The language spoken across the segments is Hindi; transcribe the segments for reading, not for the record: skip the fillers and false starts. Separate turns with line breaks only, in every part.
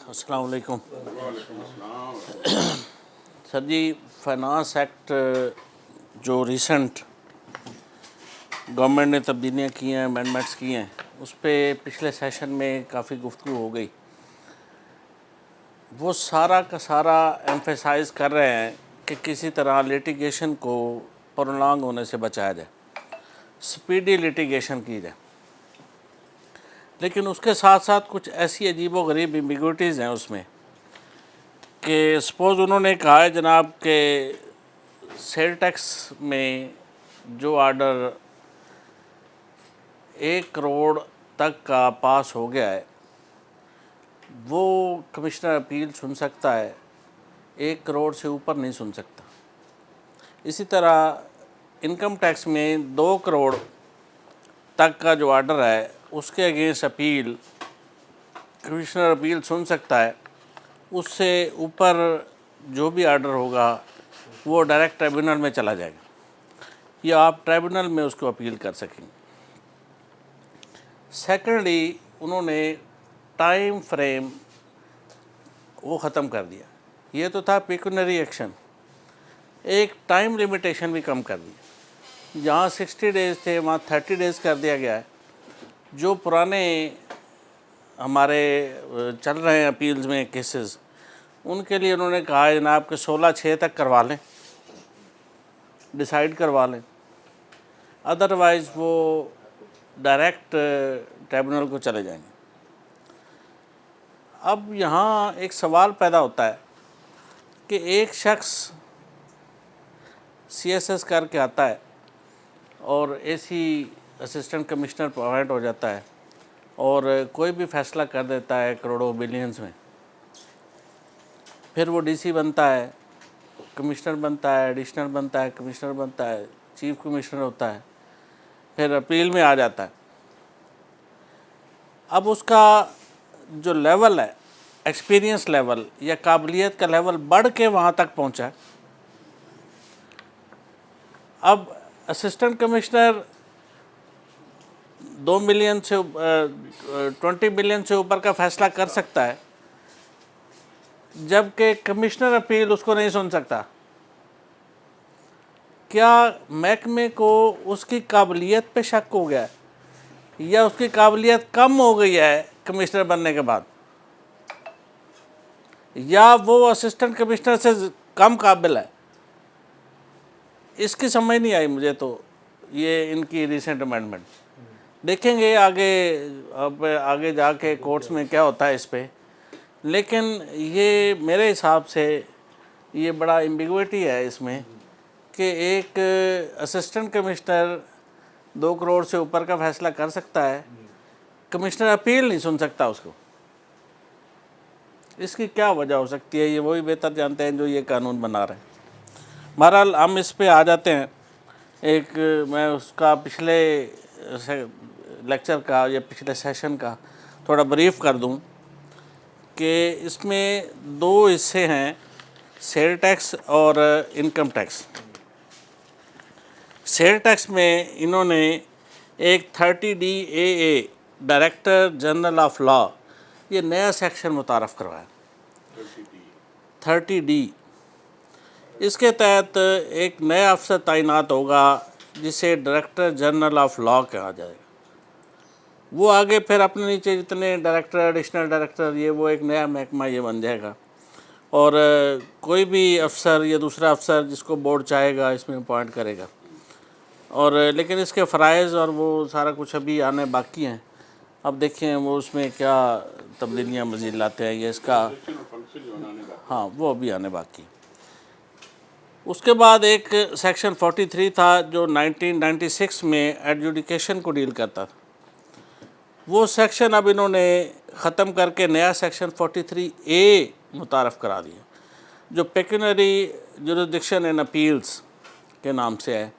अस्सलाम वालेकुम। सर जी, फाइनेंस एक्ट जो रिसेंट गवर्नमेंट ने तब्दीलियाँ की हैं, अमेंडमेंट्स की हैं, उस पर पिछले सेशन में काफ़ी गुफ्तगू हो गई। वो सारा का सारा एम्फेसाइज कर रहे हैं कि किसी तरह लिटिगेशन को प्रोलॉन्ग होने से बचाया जाए, स्पीडी लिटिगेशन की जाए। लेकिन उसके साथ साथ कुछ ऐसी अजीबोगरीब एम्बिग्विटीज़ हैं उसमें कि सपोज़ उन्होंने कहा है जनाब के सेल टैक्स में जो आर्डर 1 करोड़ तक का पास हो गया है वो कमिश्नर अपील सुन सकता है, 1 करोड़ से ऊपर नहीं सुन सकता। इसी तरह इनकम टैक्स में 2 करोड़ तक का जो आर्डर है उसके अगेंस्ट अपील कमिश्नर अपील सुन सकता है। उससे ऊपर जो भी आर्डर होगा वो डायरेक्ट ट्राइब्यूनल में चला जाएगा या आप ट्राइब्यूनल में उसको अपील कर सकेंगे। सेकेंडली, उन्होंने टाइम फ्रेम वो ख़त्म कर दिया। ये तो था पेक्यूनरी एक्शन, एक टाइम लिमिटेशन भी कम कर दी। जहाँ 60 डेज़ थे वहाँ 30 डेज़ कर दिया गया है। जो पुराने हमारे चल रहे हैं अपील्स में केसेस, उनके लिए उन्होंने कहा है जनाब कि 16/6 तक करवा लें, डिसाइड करवा लें, अदरवाइज़ वो डायरेक्ट ट्राइब्यूनल को चले जाएंगे। अब यहाँ एक सवाल पैदा होता है कि एक शख्स CSS करके आता है और AC असिस्टेंट कमिश्नर अपॉइंट हो जाता है और कोई भी फ़ैसला कर देता है करोड़ों बिलियंस में। फिर वो DC बनता है, कमिश्नर बनता है, एडिशनल बनता है, कमिश्नर बनता है, चीफ कमिश्नर होता है, फिर अपील में आ जाता है। अब उसका जो लेवल है, एक्सपीरियंस लेवल या काबिलियत का लेवल बढ़ के वहाँ तक पहुँचा है। अब असिस्टेंट कमिश्नर 2 मिलियन से 20 मिलियन से ऊपर का फ़ैसला कर सकता है, जबकि कमिश्नर अपील उसको नहीं सुन सकता। क्या महकमे को उसकी काबिलियत पे शक हो गया है या उसकी काबिलियत कम हो गई है कमिश्नर बनने के बाद, या वो असिस्टेंट कमिश्नर से कम काबिल है? इसकी समझ नहीं आई मुझे। तो ये इनकी रिसेंट अमेंडमेंट देखेंगे आगे, अब आगे जाके कोर्ट्स में क्या होता है इस पे। लेकिन ये मेरे हिसाब से ये बड़ा एम्बिग्विटी है इसमें कि एक असिस्टेंट कमिश्नर 2 करोड़ से ऊपर का फ़ैसला कर सकता है, कमिश्नर अपील नहीं सुन सकता उसको। इसकी क्या वजह हो सकती है, ये वही बेहतर जानते हैं जो ये कानून बना रहे हैं। बहरहाल हम इस पे आ जाते हैं। एक मैं उसका पिछले लेक्चर का या पिछले सेशन का थोड़ा ब्रीफ कर दूं कि इसमें 2 हिस्से हैं, सेल टैक्स और इनकम टैक्स। सेल टैक्स में इन्होंने एक 30D director general of law, ये नया सेक्शन मुतारफ़ करवाया। 30D इसके तहत एक नया अफसर तैनात होगा जिसे डायरेक्टर जनरल ऑफ लॉ कहा जाएगा। वो आगे फिर अपने नीचे जितने डायरेक्टर, एडिशनल डायरेक्टर, ये वो एक नया महकमा ये बन जाएगा। और कोई भी अफसर या दूसरा अफसर जिसको बोर्ड चाहेगा इसमें अपॉइंट करेगा। और लेकिन इसके फ़राइज़ और वो सारा कुछ अभी आने बाकी हैं। अब देखें वो उसमें क्या तब्दीलियाँ मज़ीद लाते हैं, ये इसका हाँ वो अभी आने बाकी। उसके बाद एक सेक्शन 43 था जो 1996 में एडजुडिकेशन को डील करता था। वो सेक्शन अब इन्होंने ख़त्म करके नया सेक्शन 43A मुतारफ़ करा दिया जो पेक्यूनरी जुरिसडिक्शन एंड अपील्स के नाम से है।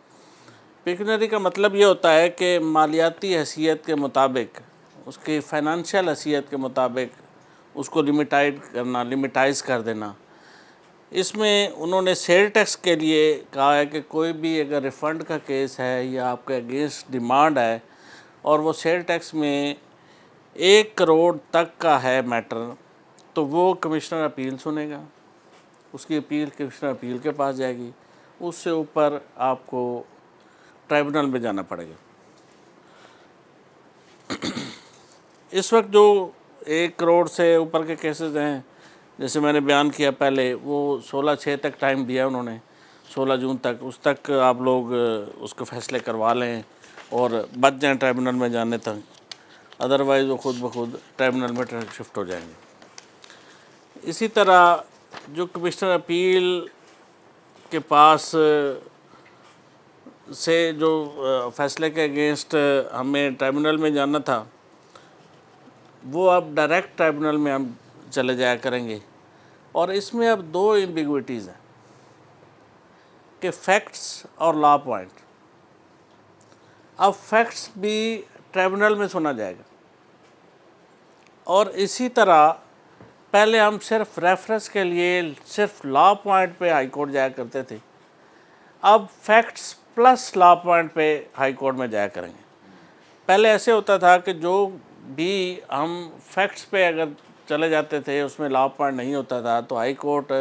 पेक्यूनरी का मतलब ये होता है कि मालियाती हैसियत के मुताबिक, उसकी फ़ाइनेंशियल हैसियत के मुताबिक उसको लिमिटाइज़ कर देना। इसमें उन्होंने सेल टैक्स के लिए कहा है कि कोई भी अगर रिफ़ंड का केस है या आपके अगेंस्ट डिमांड है और वो सेल टैक्स में 1 करोड़ तक का है मैटर, तो वो कमिश्नर अपील सुनेगा, उसकी अपील कमिश्नर अपील के पास जाएगी, उससे ऊपर आपको ट्राइब्यूनल में जाना पड़ेगा। इस वक्त जो 1 करोड़ से ऊपर के केसेस हैं, जैसे मैंने बयान किया पहले, वो 16/6 तक टाइम दिया उन्होंने, 16 जून तक, उस तक आप लोग उसके फैसले करवा लें और बच जाएं ट्राइब्यूनल में जाने तक, अदरवाइज़ वो खुद ब खुद ट्राइब्यूनल में शिफ्ट हो जाएंगे। इसी तरह जो कमिश्नर अपील के पास से जो फैसले के अगेंस्ट हमें ट्राइब्यूनल में जाना था, वो अब डायरेक्ट ट्राइब्यूनल में हम चले जाया करेंगे। और इसमें अब 2 एम्बिग्विटीज़ हैं कि फैक्ट्स और लॉ पॉइंट। अब फैक्ट्स भी ट्राइब्यूनल में सुना जाएगा, और इसी तरह पहले हम सिर्फ रेफरेंस के लिए सिर्फ लॉ पॉइंट पे हाई कोर्ट जाया करते थे, अब फैक्ट्स प्लस लॉ पॉइंट पे हाई कोर्ट में जाया करेंगे। पहले ऐसे होता था कि जो भी हम फैक्ट्स पे अगर चले जाते थे उसमें लॉ पॉइंट नहीं होता था तो हाई कोर्ट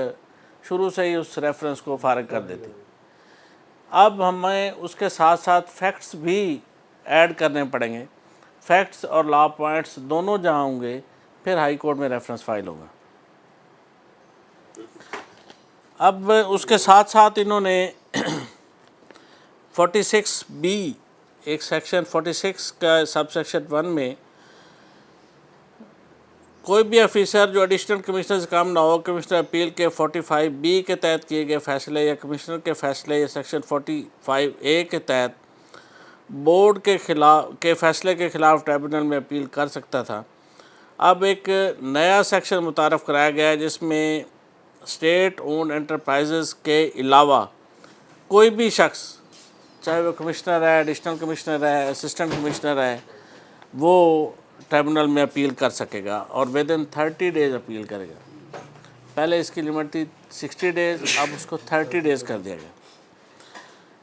शुरू से ही उस रेफरेंस को फारिग कर देती। अब हमें उसके साथ साथ फैक्ट्स भी ऐड करने पड़ेंगे, फैक्ट्स और लॉ पॉइंट्स दोनों जहाँ होंगे फिर हाई कोर्ट में रेफरेंस फाइल होगा। अब उसके साथ साथ इन्होंने 46B, एक सेक्शन 46 का सब सेक्शन 1 में कोई भी ऑफिसर जो एडिशनल कमिश्नर से कम ना हो, कमिश्नर अपील के 45B के तहत किए गए फैसले या कमिश्नर के फैसले या सेक्शन 45A के तहत बोर्ड के फैसले के ख़िलाफ़ ट्राइब्यूनल में अपील कर सकता था। अब एक नया सेक्शन मुतारफ़ कराया गया है जिसमें स्टेट ओन्ड एंटरप्राइजेज़ के अलावा कोई भी शख्स, चाहे वो कमिश्नर है, एडिशनल कमिश्नर है, असिस्टेंट कमिश्नर है, वो ट्राइब्यूनल में अपील कर सकेगा और विद इन 30 डेज़ अपील करेगा। पहले इसकी लिमिट थी 60 डेज़, अब उसको 30 डेज़ कर दिया गया।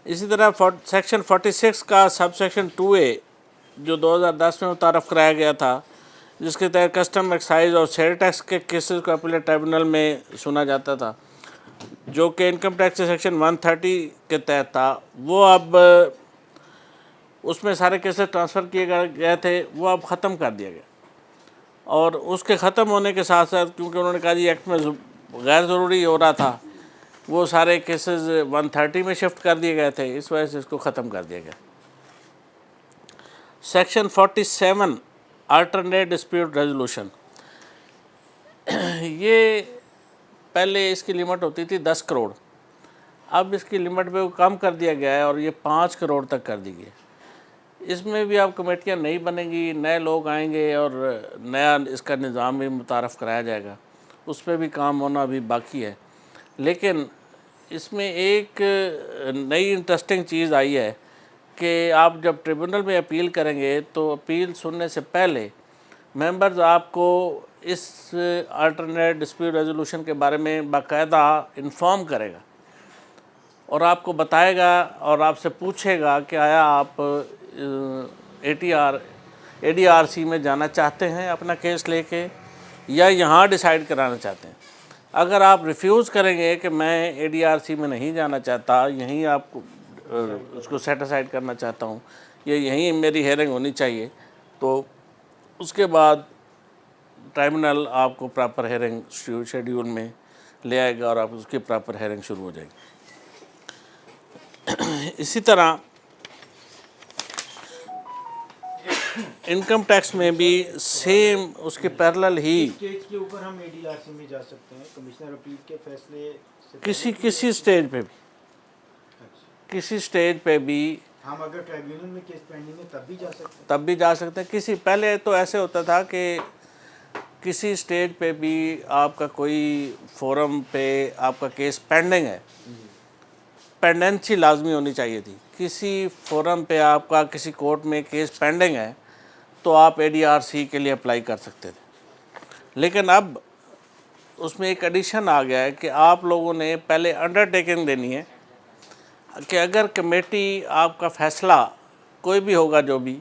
इसी तरह सेक्शन 46 का सब सेक्शन 2A जो 2010 में मुतारफ़ कराया गया था, जिसके तहत कस्टम, एक्साइज और सेल टैक्स के केसेस को अपीलेट ट्राइब्यूनल में सुना जाता था, जो कि इनकम टैक्स सेक्शन 130 के तहत था, वो अब उसमें सारे केसेस ट्रांसफ़र किए गए थे, वो अब ख़त्म कर दिया गया। और उसके ख़त्म होने के साथ साथ, क्योंकि उन्होंने कहा जी एक्ट में गैर ज़रूरी हो रहा था, वो सारे केसेस 130 में शिफ्ट कर दिए गए थे, इस वजह से इसको ख़त्म कर दिया गया। सेक्शन 47 अल्टरनेट डिस्प्यूट रेजोल्यूशन, ये पहले इसकी लिमिट होती थी 10 करोड़, अब इसकी लिमिट पे कम कर दिया गया है और ये 5 करोड़ तक कर दी गई। इसमें भी अब कमेटियाँ नई बनेंगी, नए लोग आएंगे और नया इसका निज़ाम भी मुतारफ़ कराया जाएगा, उस पर भी काम होना अभी बाकी है। लेकिन इसमें एक नई इंटरेस्टिंग चीज़ आई है कि आप जब ट्रिब्यूनल में अपील करेंगे तो अपील सुनने से पहले मेंबर्स आपको इस अल्टरनेट डिस्प्यूट रेजोल्यूशन के बारे में बाकायदा इन्फॉर्म करेगा और आपको बताएगा और आपसे पूछेगा कि आया आप ADRC में जाना चाहते हैं अपना केस लेके या यहाँ डिसाइड कराना चाहते हैं। अगर आप रिफ्यूज़ करेंगे कि मैं ADRC में नहीं जाना चाहता, यहीं आपको उसको सेटिसाइड करना चाहता हूँ या यहीं मेरी हेयरिंग होनी चाहिए, तो उसके बाद ट्राइब्यूनल आपको प्रॉपर हेयरिंग शेड्यूल में ले आएगा और आप उसकी प्रॉपर हेयरिंग शुरू हो जाएगी। इसी तरह इनकम टैक्स में भी सेम उसके पैरेलल ही
स्टेज के ऊपर हम ADRC में जा सकते हैं, कमिश्नर अपील के फैसले से
किसी स्टेज पे भी, किसी स्टेज पे भी
हम अगर ट्राइब्यूनल में केस पेंडिंग है तब भी जा सकते हैं।
तब भी जा सकते हैं। किसी पहले तो ऐसे होता था कि किसी स्टेज पे भी आपका कोई फोरम पे आपका केस पेंडिंग है, पेंडेंसी लाजमी होनी चाहिए थी। किसी फोरम पे आपका किसी कोर्ट में केस पेंडिंग है तो आप ADRC के लिए अप्लाई कर सकते थे। लेकिन अब उसमें एक एडिशन आ गया है कि आप लोगों ने पहले अंडरटेकिंग देनी है कि अगर कमेटी आपका फ़ैसला कोई भी होगा जो भी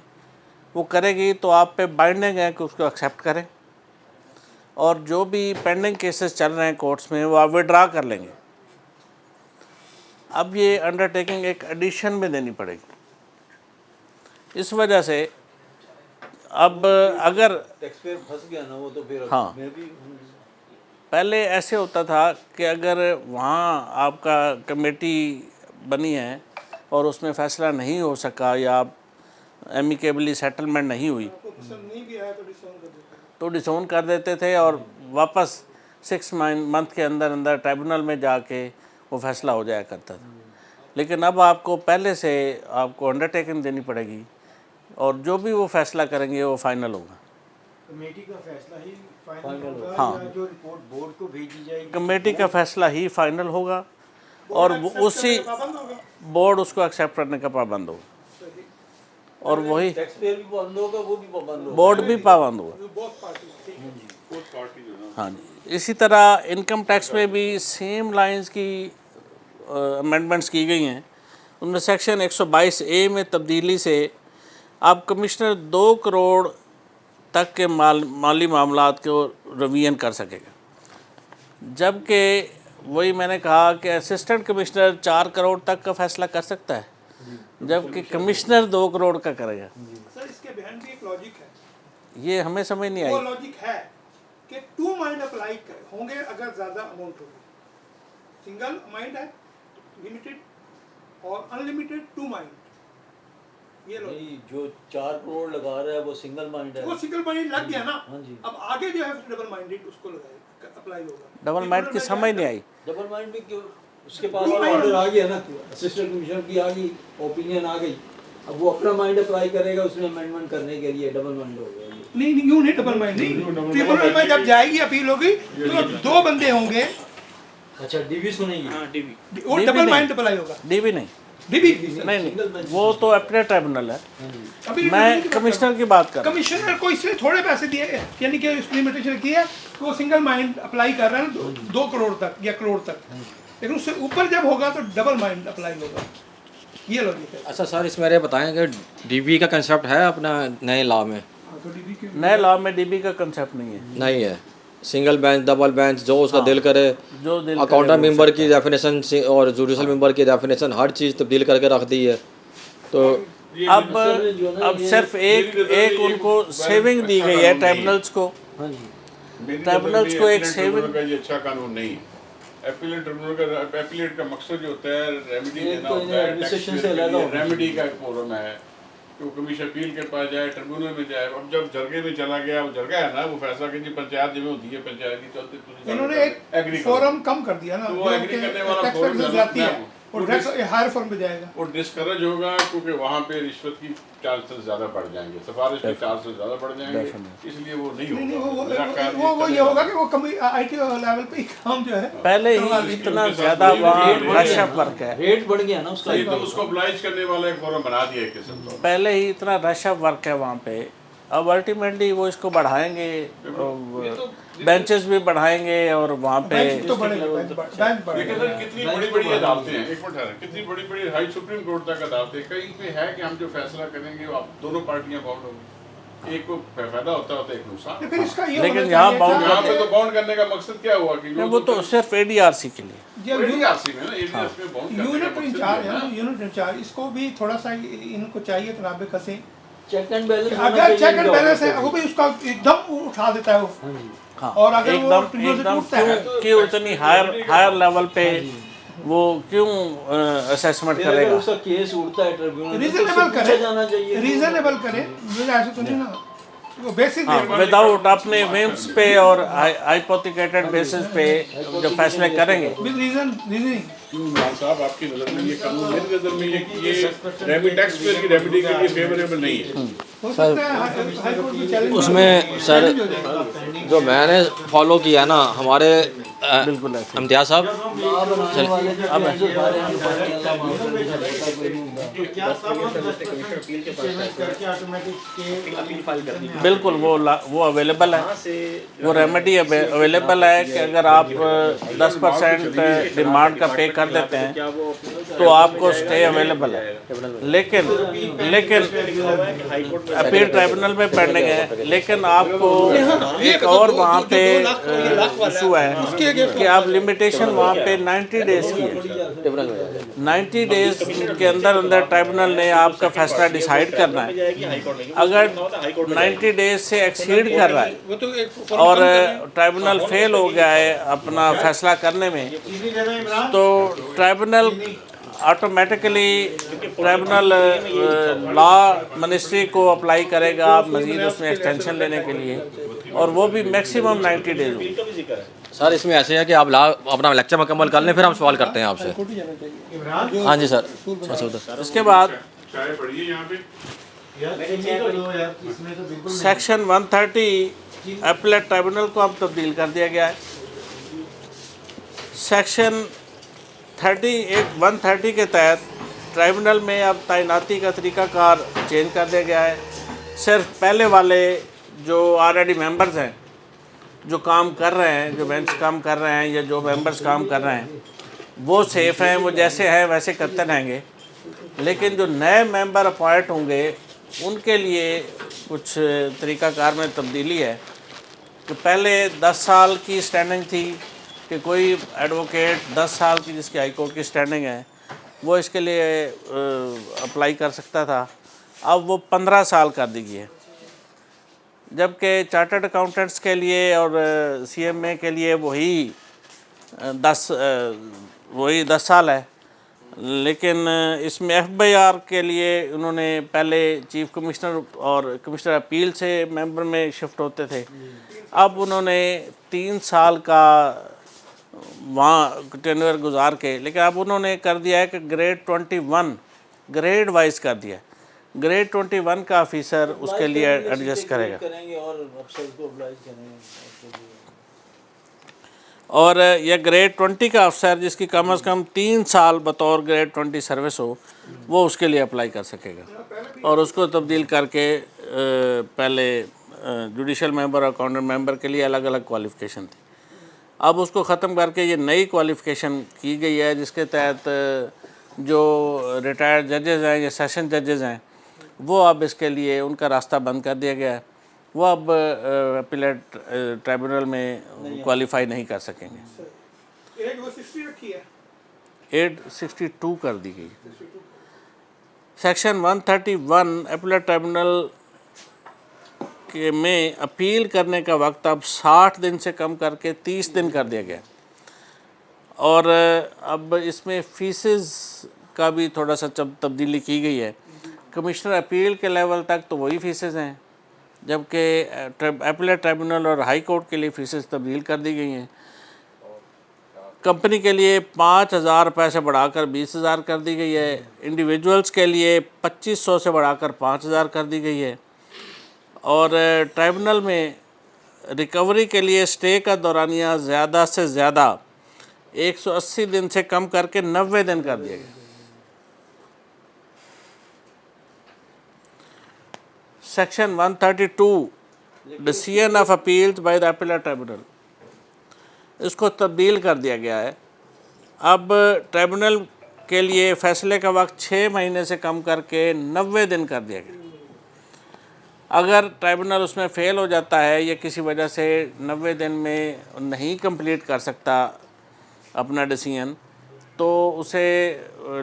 वो करेगी तो आप पे बाइंडिंग है कि उसको एक्सेप्ट करें। और जो भी पेंडिंग केसेस चल रहे हैं कोर्ट्स में वो आप विड्रा कर लेंगे। अब ये अंडरटेकिंग एक एडिशन में देनी पड़ेगी। इस वजह से अब अगर
टैक्सपेयर फंस गया ना वो तो फिर
हाँ,
मैं भी
पहले ऐसे होता था कि अगर वहाँ आपका कमेटी बनी है और उसमें फ़ैसला नहीं हो सका या एमिकेबली सेटलमेंट नहीं हुई तो डिसोन कर देते थे और वापस 6 मंथ के अंदर अंदर ट्राइब्यूनल में जाके वो फ़ैसला हो जाया करता था। लेकिन अब आपको पहले से आपको अंडरटेकिंग देनी पड़ेगी और जो भी वो फ़ैसला करेंगे वो फाइनल होगा।
कमेटी का फैसला ही फाइनल होगा
हाँ।
या जो रिपोर्ट बोर्ड को भेजी जाएगी
कमेटी का फ़ैसला ही फाइनल होगा और वो उसी बोर्ड उसको एक्सेप्ट करने का पाबंद होगा और वही
टैक्सपेयर भी पाबंद होगा, वो भी पाबंद होगा।
बोर्ड भी पाबंद होगा। हाँ जी, इसी तरह इनकम टैक्स में भी सेम लाइंस की अमेंडमेंट्स की गई हैं। उनमें सेक्शन 122A में तब्दीली से आप कमिश्नर 2 करोड़ तक के माली मामलात को रिवीजन कर सकेगा, जबकि वही मैंने कहा कि असिस्टेंट कमिश्नर 4 करोड़ तक का फैसला कर सकता है, जबकि कमिश्नर 2 करोड़ का करेगा।
सर इसके बहन भी एक लॉजिक है,
ये हमें समझ नहीं
वो
आई।
लॉजिक है कि टू माइंड अप्लाई होंगे अगर ज़्यादा अमाउंट होगी। सिंगल माइंड है लिमिटेड और अनलिमिटेड टू माइंड, ये लो
नहीं, जो 4 करोड़ लगा रहा है वो सिंगल माइंड है।
वो सिंगल माइंड लग गया ना।
हाँ जी।
अब आगे जो है डबल माइंडेड उसको लगाए अप्लाई होगा।
डबल माइंड की समझ नहीं आई।
डबल माइंड में क्यों, उसके पास
Two mind-
ऑर्डर आ गया ना, असिस्टेंट कमिश्नर की आ गई, ओपिनियन आ गई, अब वो अपना माइंड अप्लाई करेगा उसमें अमेंडमेंट करने के लिए, डबल माइंड हो गया ये।
नहीं यूं नहीं डबल माइंड नहीं, ट्रिब्यूनल में जब जाएगी अपील होगी तो 2 बंदे होंगे,
अच्छा डीवी सुनेगी।
वो
DB
डबल
नहीं।
माइंड अप्लाई होगा।
डीबी नहीं,
डीबी
नहीं वो तो अपने ट्राइब्यूनल है।
अभी
मैं कमिश्नर की बात कर रहा हूँ।
कमिश्नर को इसलिए थोड़े पैसे दिए गए, यानी कि लिमिटेशन की है कि वो सिंगल माइंड अप्लाई कर रहा है 2 करोड़ तक या करोड़ तक, लेकिन उससे ऊपर जब होगा तो डबल माइंड अप्लाई होगा। ये लॉजिक है।
अच्छा सर, इसमें ये बताएं कि डीबी का कंसेप्ट है अपना नए लॉ में?
तो डीबी के
नए लॉ में डीबी का कंसेप्ट नहीं है।
नहीं है। सिंगल बेंच, डबल बेंच, जो उसका दिल करे,
जो दिल
अकाउंटेंट मेंबर की डेफिनेशन और जुडिशल मेंबर की डेफिनेशन हर चीज़ तब्दील करके रख दी है। तो
अब सिर्फ एक उनको सेविंग दी गई है ट्राइब्यूनल्स को।
हाँ जी।
ट्राइब्यूनल्स को एक सेविंग
का ये अच्छा कानून नहीं है। एपीलेट ट्रिब्यूनल का एपीलेट का मकसद जो होता है रेमेडी
एक
देना
तो
होता है,
एडमिनिस्ट्रेशन
टैक्सपेयर
से
के
अलग
लिए
होना
रेमेडी का एक फोरम है कि वो कमीशन अपील के पास जाए, ट्रिब्यूनल में जाए। अब जब जरगे में चला गया, वो जरगा है ना, वो फैसला कि जी पंचायत जिम्मे होती है, पंचायत की चलते
इन्होंने एक फोरम कम कर दिया ना,
तो वो एग्री करने वाला
टैक्स
फोरम
फैक्टर जाती है और हायर फॉर्म पे जाएगा।
वो डिस्करेज होगा क्योंकि वहाँ पे रिश्वत की चांसेस ज़्यादा बढ़ जाएंगे, सिफारिश के चांसेस ज़्यादा बढ़ जाएंगे, इसलिए वो नहीं
नहीं
होगा। मेरा ख्याल
वो ये होगा कि वो आईटी लेवल पे ही काम जो है
पहले ही इतना ज़्यादा वहाँ रश ऑफ वर्क है,
रेट बढ़ गया ना उसका।
नहीं तो उसको अप्लाइज करने वाला एक फोरम बना दिया एक किस्म का।
पहले ही इतना रश ऑफ वर्क है वहाँ पे। अब अल्टीमेटली वो इसको बढ़ाएंगे, बेंचेस भी बढ़ाएंगे और वहाँ पे
बैंक तो बढ़ेगा, बैंक
लेकिन
बढ़ेगा।
सर कितनी बड़ी बड़ी अदालतें हैं, एक मिनट है, कितनी बड़ी बड़ी हाई सुप्रीम कोर्ट तक अदालतें कहीं पे है कि हम जो फैसला करेंगे वो आप दोनों पार्टियां बाउंड होंगी, एक को फायदा होता है एक नुकसान।
फिर इसका ये
लेकिन
होना
यहाँ
चाहिए
बाउंड-
कि-
यहाँ पे तो बाउंड करने का मकसद क्या हुआ कि
वो तो सिर्फ ADRC के लिए।
जब
एडीआरसी में ना एडीआरसी में बाउंड करने का
यूनिट
मकसद
इंचार्ज
ये
है
है
ना,
ना।
यूनिट इंचार्ज इसको भी थोड़ा सा इनको चाहिए तनाबे कसे।
चेक एंड बैलेंस
अगर चेक एंड बैलेंस है वो भी उसका एकदम उठा देता है वो,
हाँ जी।
हाँ,
और अगर वो
एकदम
ट्रिब्यूनल से
एकदम
टूटता है
क्यों उतनी हायर लेवल पे वो क्यों असेसमेंट
फिर अगर
करेगा?
उसका केस उड़ता है ट्रिब्यूनल में तो
रीजनेबल
उससे पूछा
करे,
जाना चाहिए।
रीजनेबल करे, मुझे ऐसे तो नहीं ना वो बेसिस
विदाउट अपने विम्स पे और हाइपोथिकेटेड बेसिस पे जो फैसले करेंगे।
With reasoning.
क्यों इमरान साहब आपकी नज़र में ये कानून, मेरी नज़र में ये रेमेडी टैक्स पेयर की रेमेडी के लिए फेवरेबल नहीं है।
हो सकता है हाई कोर्ट में चैलेंज
उसमें सर
चैलेंज हो जाएगा।
जो मैंने फॉलो किया ना, हमारे
बिल्कुल ऐसे।
इम्तियाज साहब,
बनाने वाले जो जो सारे हैं, पार्टी अल्लाह माफ कर दे, ऐसा कोई नहीं होगा।
बिल्कुल वो अवेलेबल है, वो रेमेडी अवेलेबल है कि अगर आप 10% डिमांड का पे कर देते हैं तो आपको स्टे अवेलेबल है। लेकिन अपील ट्राइब्यूनल में पेंडिंग है, लेकिन आपको एक और वहाँ पे इशू है कि आप लिमिटेशन वहाँ पे 90 डेज की है। 90 डेज के अंदर अंदर ट्राइब्यूनल ने आपका फैसला डिसाइड करना है। अगर 90 डेज से एक्सीड कर रहा है
वो तो एक
और ट्राइब्यूनल फेल हो गया है अपना फैसला करने में, तो tribunal automatically tribunal law ministry को अप्लाई करेगा मज़ीद उसमें एक्सटेंशन लेने के लिए, और वो भी मैक्सिमम 90 डेज होगी।
सर इसमें ऐसे है कि आप अपना लेक्चर मुकम्मल कर लें, फिर हम सवाल करते हैं आपसे। हाँ जी सर। अच्छा उधर
उसके बाद
चाय पड़ी है यहाँ पे।
सेक्शन 130 अपीलेट ट्राइब्यूनल को अब तब्दील कर दिया गया है। सेक्शन 130 के तहत ट्राइब्यूनल में अब तैनाती का तरीक़ाकार चेंज कर दिया गया है। सिर्फ पहले वाले जो ऑलरेडी मेंबर्स हैं, जो काम कर रहे हैं, जो बेंच काम कर रहे हैं या जो मेंबर्स काम कर रहे हैं, वो सेफ़ हैं, वो जैसे हैं वैसे करते रहेंगे। लेकिन जो नए मेंबर अपॉइंट होंगे उनके लिए कुछ तरीक़ाकार में तब्दीली है कि पहले 10 साल की स्टैंडिंग थी कि कोई एडवोकेट 10 साल की जिसकी हाई कोर्ट की स्टैंडिंग है वो इसके लिए अप्लाई कर सकता था। अब वो 15 साल कर दी गई है, जबकि चार्टर्ड अकाउंटेंट्स के लिए और CMA के लिए वही 10 साल है। लेकिन इसमें FBR के लिए उन्होंने पहले चीफ कमिश्नर और कमिश्नर अपील से मेंबर में शिफ्ट होते थे, अब उन्होंने 3 साल का वहाँ टेन्योर गुजार के, लेकिन अब उन्होंने कर दिया है कि ग्रेड 21 ग्रेड वाइज कर दिया है। ग्रेड 21 का ऑफिसर उसके लिए एडजस्ट करेगा
और अफसर को अप्लाई करेंगे।
और यह ग्रेड 20 का अफसर जिसकी कम से कम 3 साल बतौर ग्रेड 20 सर्विस हो, वो उसके लिए अप्लाई कर सकेगा। और उसको तब्दील करके पहले जुडिशल मेंबर और अकाउंटेंट मेंबर के लिए अलग अलग क्वालिफ़िकेशन थी, अब उसको ख़त्म करके ये नई क्वालिफ़िकेशन की गई है, जिसके तहत जो रिटायर्ड जजेज़ हैं या सेशन जजेज़ हैं वो अब इसके लिए उनका रास्ता बंद कर दिया गया है। वो अब अपीलेट ट्राइब्यूनल में क्वालिफाई नहीं कर सकेंगे। 862 कर दी गई। सेक्शन 131 अपीलेट ट्राइब्यूनल के में अपील करने का वक्त अब 60 दिन से कम करके 30 दिन कर दिया गया। और अब इसमें फ़ीसेस का भी थोड़ा सा तब्दीली की गई है। कमिश्नर अपील के लेवल तक तो वही फ़ीसेस हैं, जबकि अपीलेट ट्राइब्यूनल और हाई कोर्ट के लिए फ़ीसेस तब्दील कर दी गई हैं। कंपनी के लिए 5,000 रुपये से बढ़ाकर 20,000 कर दी गई है। इंडिविजुअल्स के लिए 2,500 से बढ़ाकर 5,000 कर दी गई है। और ट्राइब्यूनल में रिकवरी के लिए स्टे का दौरानिया ज़्यादा से ज़्यादा 180 दिन से कम करके 90 दिन कर दिया गया। Section 132 decision of appeals by the appellate tribunal, इसको तब्दील कर दिया गया है। अब ट्राइब्यूनल के लिए फ़ैसले का वक्त 6 महीने से कम करके 90 दिन कर दिया गया। अगर ट्राइब्यूनल उसमें फ़ेल हो जाता है या किसी वजह से 90 दिन में नहीं कंप्लीट कर सकता अपना डिसीजन, तो उसे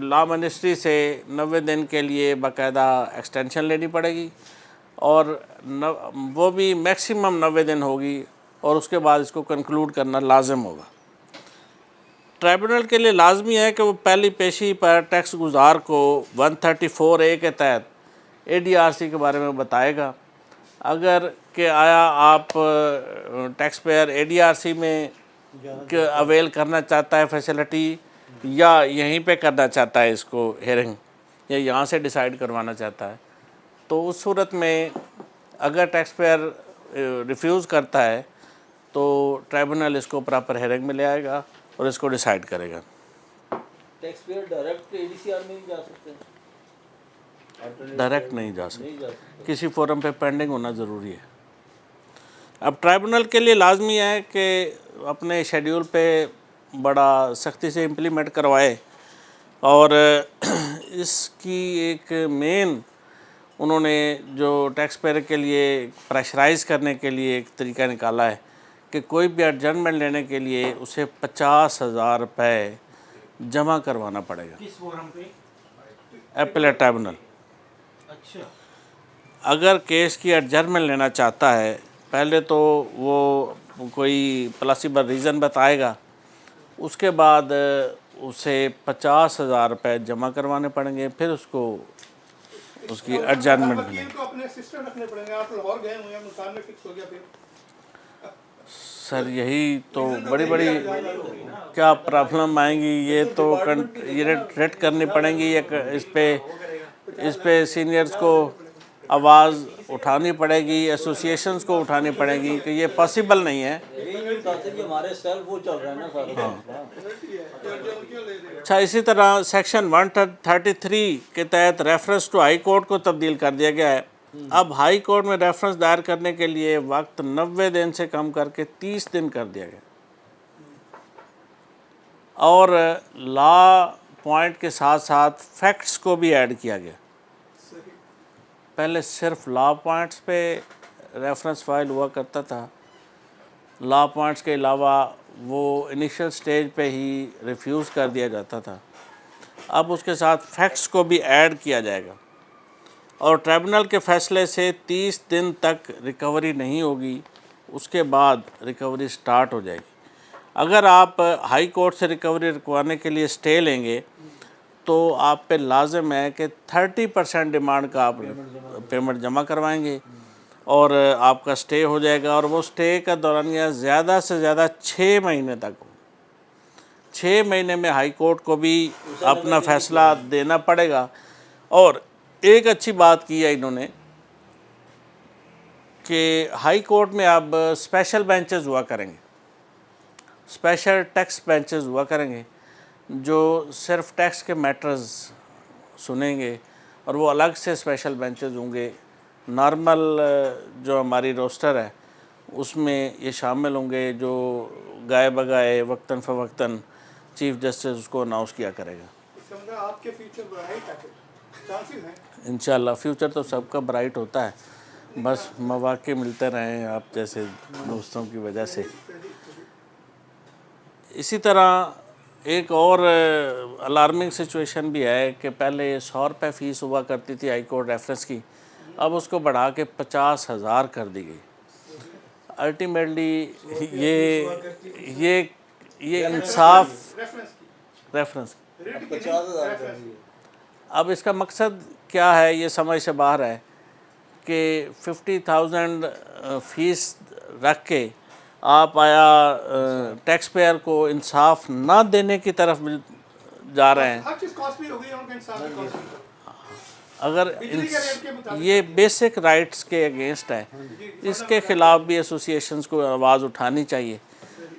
लॉ मिनिस्ट्री से 90 दिन के लिए बाकायदा एक्सटेंशन लेनी पड़ेगी, और वो भी मैक्सिमम 90 दिन होगी, और उसके बाद इसको कंक्लूड करना लाजम होगा। ट्राइब्यूनल के लिए लाजमी है कि वो पहली पेशी पर टैक्स गुजार को 134A के तहत ADRC के बारे में बताएगा। अगर कि आया आप टैक्स पेयर ADRC में अवेल करना चाहता है फैसिलिटी, या यहीं पे करना चाहता है इसको हेयरिंग, या यहाँ से डिसाइड करवाना चाहता है, तो उस सूरत में अगर टैक्स पेयर रिफ्यूज़ करता है तो ट्राइब्यूनल इसको प्रॉपर हेयरिंग में ले आएगा और इसको डिसाइड करेगा।
टैक्स पेयर डायरेक्ट ADCR में नहीं जा सकते,
डायरेक्ट नहीं जा सकते, किसी फोरम पे पेंडिंग होना ज़रूरी है। अब ट्राइब्यूनल के लिए लाजमी है कि अपने शेड्यूल पे बड़ा सख्ती से इम्प्लीमेंट करवाए, और इसकी एक मेन उन्होंने जो टैक्स पेयर के लिए प्रेशराइज़ करने के लिए एक तरीका निकाला है कि कोई भी एडजस्टमेंट लेने के लिए उसे 50,000 रुपये जमा करवाना पड़ेगा
किस फोरम पे?
Appellate tribunal.
अच्छा,
अगर केस की एडजस्टमेंट लेना चाहता है, पहले तो वो कोई प्लॉसिबल रीज़न बताएगा, उसके बाद उसे 50,000 रुपये जमा करवाने पड़ेंगे, फिर उसको उसकी एडजस्टमेंट
वकील
मिलेगी।
को अपने असिस्टेंट रखने पड़ेंगे। आप लाहौर गए हुए हैं, मुल्तान में फिक्स हो गया फिर।
सर यही तो बड़ी बड़ी क्या प्रॉब्लम आएंगी, ये तो ये रेट करनी पड़ेंगी, ये इस पे सीनियर्स को आवाज़ उठानी पड़ेगी, एसोसिएशंस को उठानी पड़ेगी कि ये पॉसिबल नहीं है।
यही नहीं बताते कि हमारे सेल्फ वो चल रहा है ना सारा।
अच्छा, इसी तरह सेक्शन 133 के तहत रेफरेंस टू हाई कोर्ट को तब्दील कर दिया गया है। अब हाई कोर्ट में रेफरेंस दायर करने के लिए वक्त 90 दिन से कम करके 30 दिन कर दिया गया और लॉ पॉइंट के साथ साथ फैक्ट्स को भी ऐड किया गया। पहले सिर्फ लॉ पॉइंट्स पे रेफरेंस फाइल हुआ करता था, लॉ पॉइंट्स के अलावा वो इनिशियल स्टेज पे ही रिफ्यूज़ कर दिया जाता था। अब उसके साथ फैक्ट्स को भी ऐड किया जाएगा और ट्राइब्यूनल के फ़ैसले से 30 दिन तक रिकवरी नहीं होगी, उसके बाद रिकवरी स्टार्ट हो जाएगी। अगर आप हाई कोर्ट से रिकवरी रुकवाने के लिए स्टे लेंगे तो आप पे लाजिम है कि 30% डिमांड का आप पेमेंट जमा करवाएंगे और आपका स्टे हो जाएगा। और वो स्टे का दौरानिया ज़्यादा से ज़्यादा 6 महीने तक हो। 6 महीने में हाई कोर्ट को भी अपना फ़ैसला देना पड़ेगा। और एक अच्छी बात की है इन्होंने कि हाई कोर्ट में अब स्पेशल बेंचेस हुआ करेंगे, स्पेशल टैक्स बेंचेस हुआ करेंगे जो सिर्फ टैक्स के मैटर्स सुनेंगे और वो अलग से स्पेशल बेंचेस होंगे। नॉर्मल जो हमारी रोस्टर है उसमें ये शामिल होंगे, जो गाए बगाए वक्तन फ़वक्तन चीफ जस्टिस उसको अनाउंस किया करेगा।
इसका मतलब आपके फ्यूचर ब्राइट है, चांसेस हैं।
इंशाल्लाह फ्यूचर तो सबका ब्राइट होता है, बस मौके मिलते रहें आप जैसे दोस्तों की वजह से। इसी तरह एक और अलार्मिंग सिचुएशन भी है कि पहले 100 रुपये फ़ीस हुआ करती थी हाई कोर्ट रेफरेंस की, अब उसको बढ़ा के 50,000 कर दी गई। अल्टीमेटली ये इंसाफ रेफरेंस।
50,000 कर दिए।
अब इसका मकसद क्या है ये समझ से बाहर है कि 50,000 फ़ीस रख के आप आया टैक्स पेयर को इंसाफ ना देने की तरफ जा रहे हैं।
हर चीज़ कॉस्टली हो गई है, उनका इंसाफ भी कॉस्टली।
अगर
बिजली के रेट के मुताबिक
ये बेसिक राइट्स के अगेंस्ट है, इसके ख़िलाफ़ भी एसोसिएशंस को आवाज़ उठानी चाहिए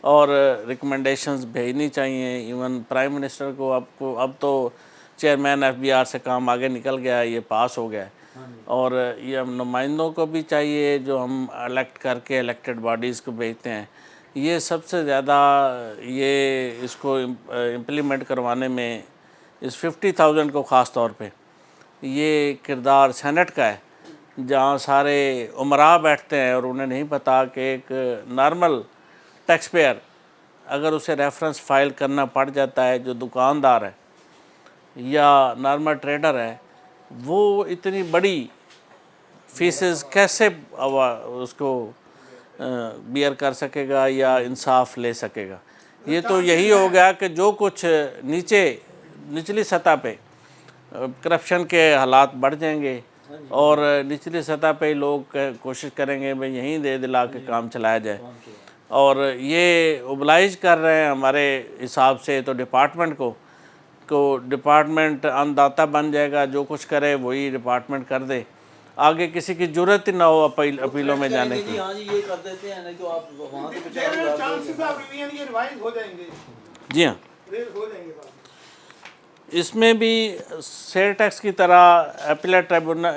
और रिकमेंडेशंस भेजनी चाहिए। इवन प्राइम मिनिस्टर को अब तो चेयरमैन FBR से काम आगे निकल गया है, ये पास हो गया है। और ये हम नुमाइंदों को भी चाहिए जो हम इलेक्ट करके इलेक्टेड बॉडीज़ को भेजते हैं, ये सबसे ज़्यादा ये इसको इम्प्लीमेंट करवाने में इस 50,000 को ख़ास तौर पे ये किरदार सेनेट का है, जहाँ सारे उमरा बैठते हैं और उन्हें नहीं पता कि एक नॉर्मल टैक्स पेयर अगर उसे रेफरेंस फाइल करना पड़ जाता है, जो दुकानदार है या नॉर्मल ट्रेडर है, वो इतनी बड़ी फीसेस कैसे उसको बियर कर सकेगा या इंसाफ ले सकेगा। ये तो यही हो गया कि जो कुछ निचली सतह पे करप्शन के हालात बढ़ जाएंगे और निचली सतह पे लोग कोशिश करेंगे भाई यहीं दे दिला के काम चलाया जाए। और ये ओबलाइज कर रहे हैं हमारे हिसाब से तो डिपार्टमेंट को डिपार्टमेंट अन्नदाता बन जाएगा, जो कुछ करे वही डिपार्टमेंट कर दे, आगे किसी की जरूरत ही ना हो अपीलों में जाने की।
हाँ जी, ये कर देते हैं, नहीं तो आप वहाँ से
चांसेस ऑफ रिवीजन ये रिवाइज हो जाएंगे,
जी हाँ,
हो जाएंगे बात।
इसमें भी सेल टैक्स की तरह अपीलेट ट्राइब्यूनल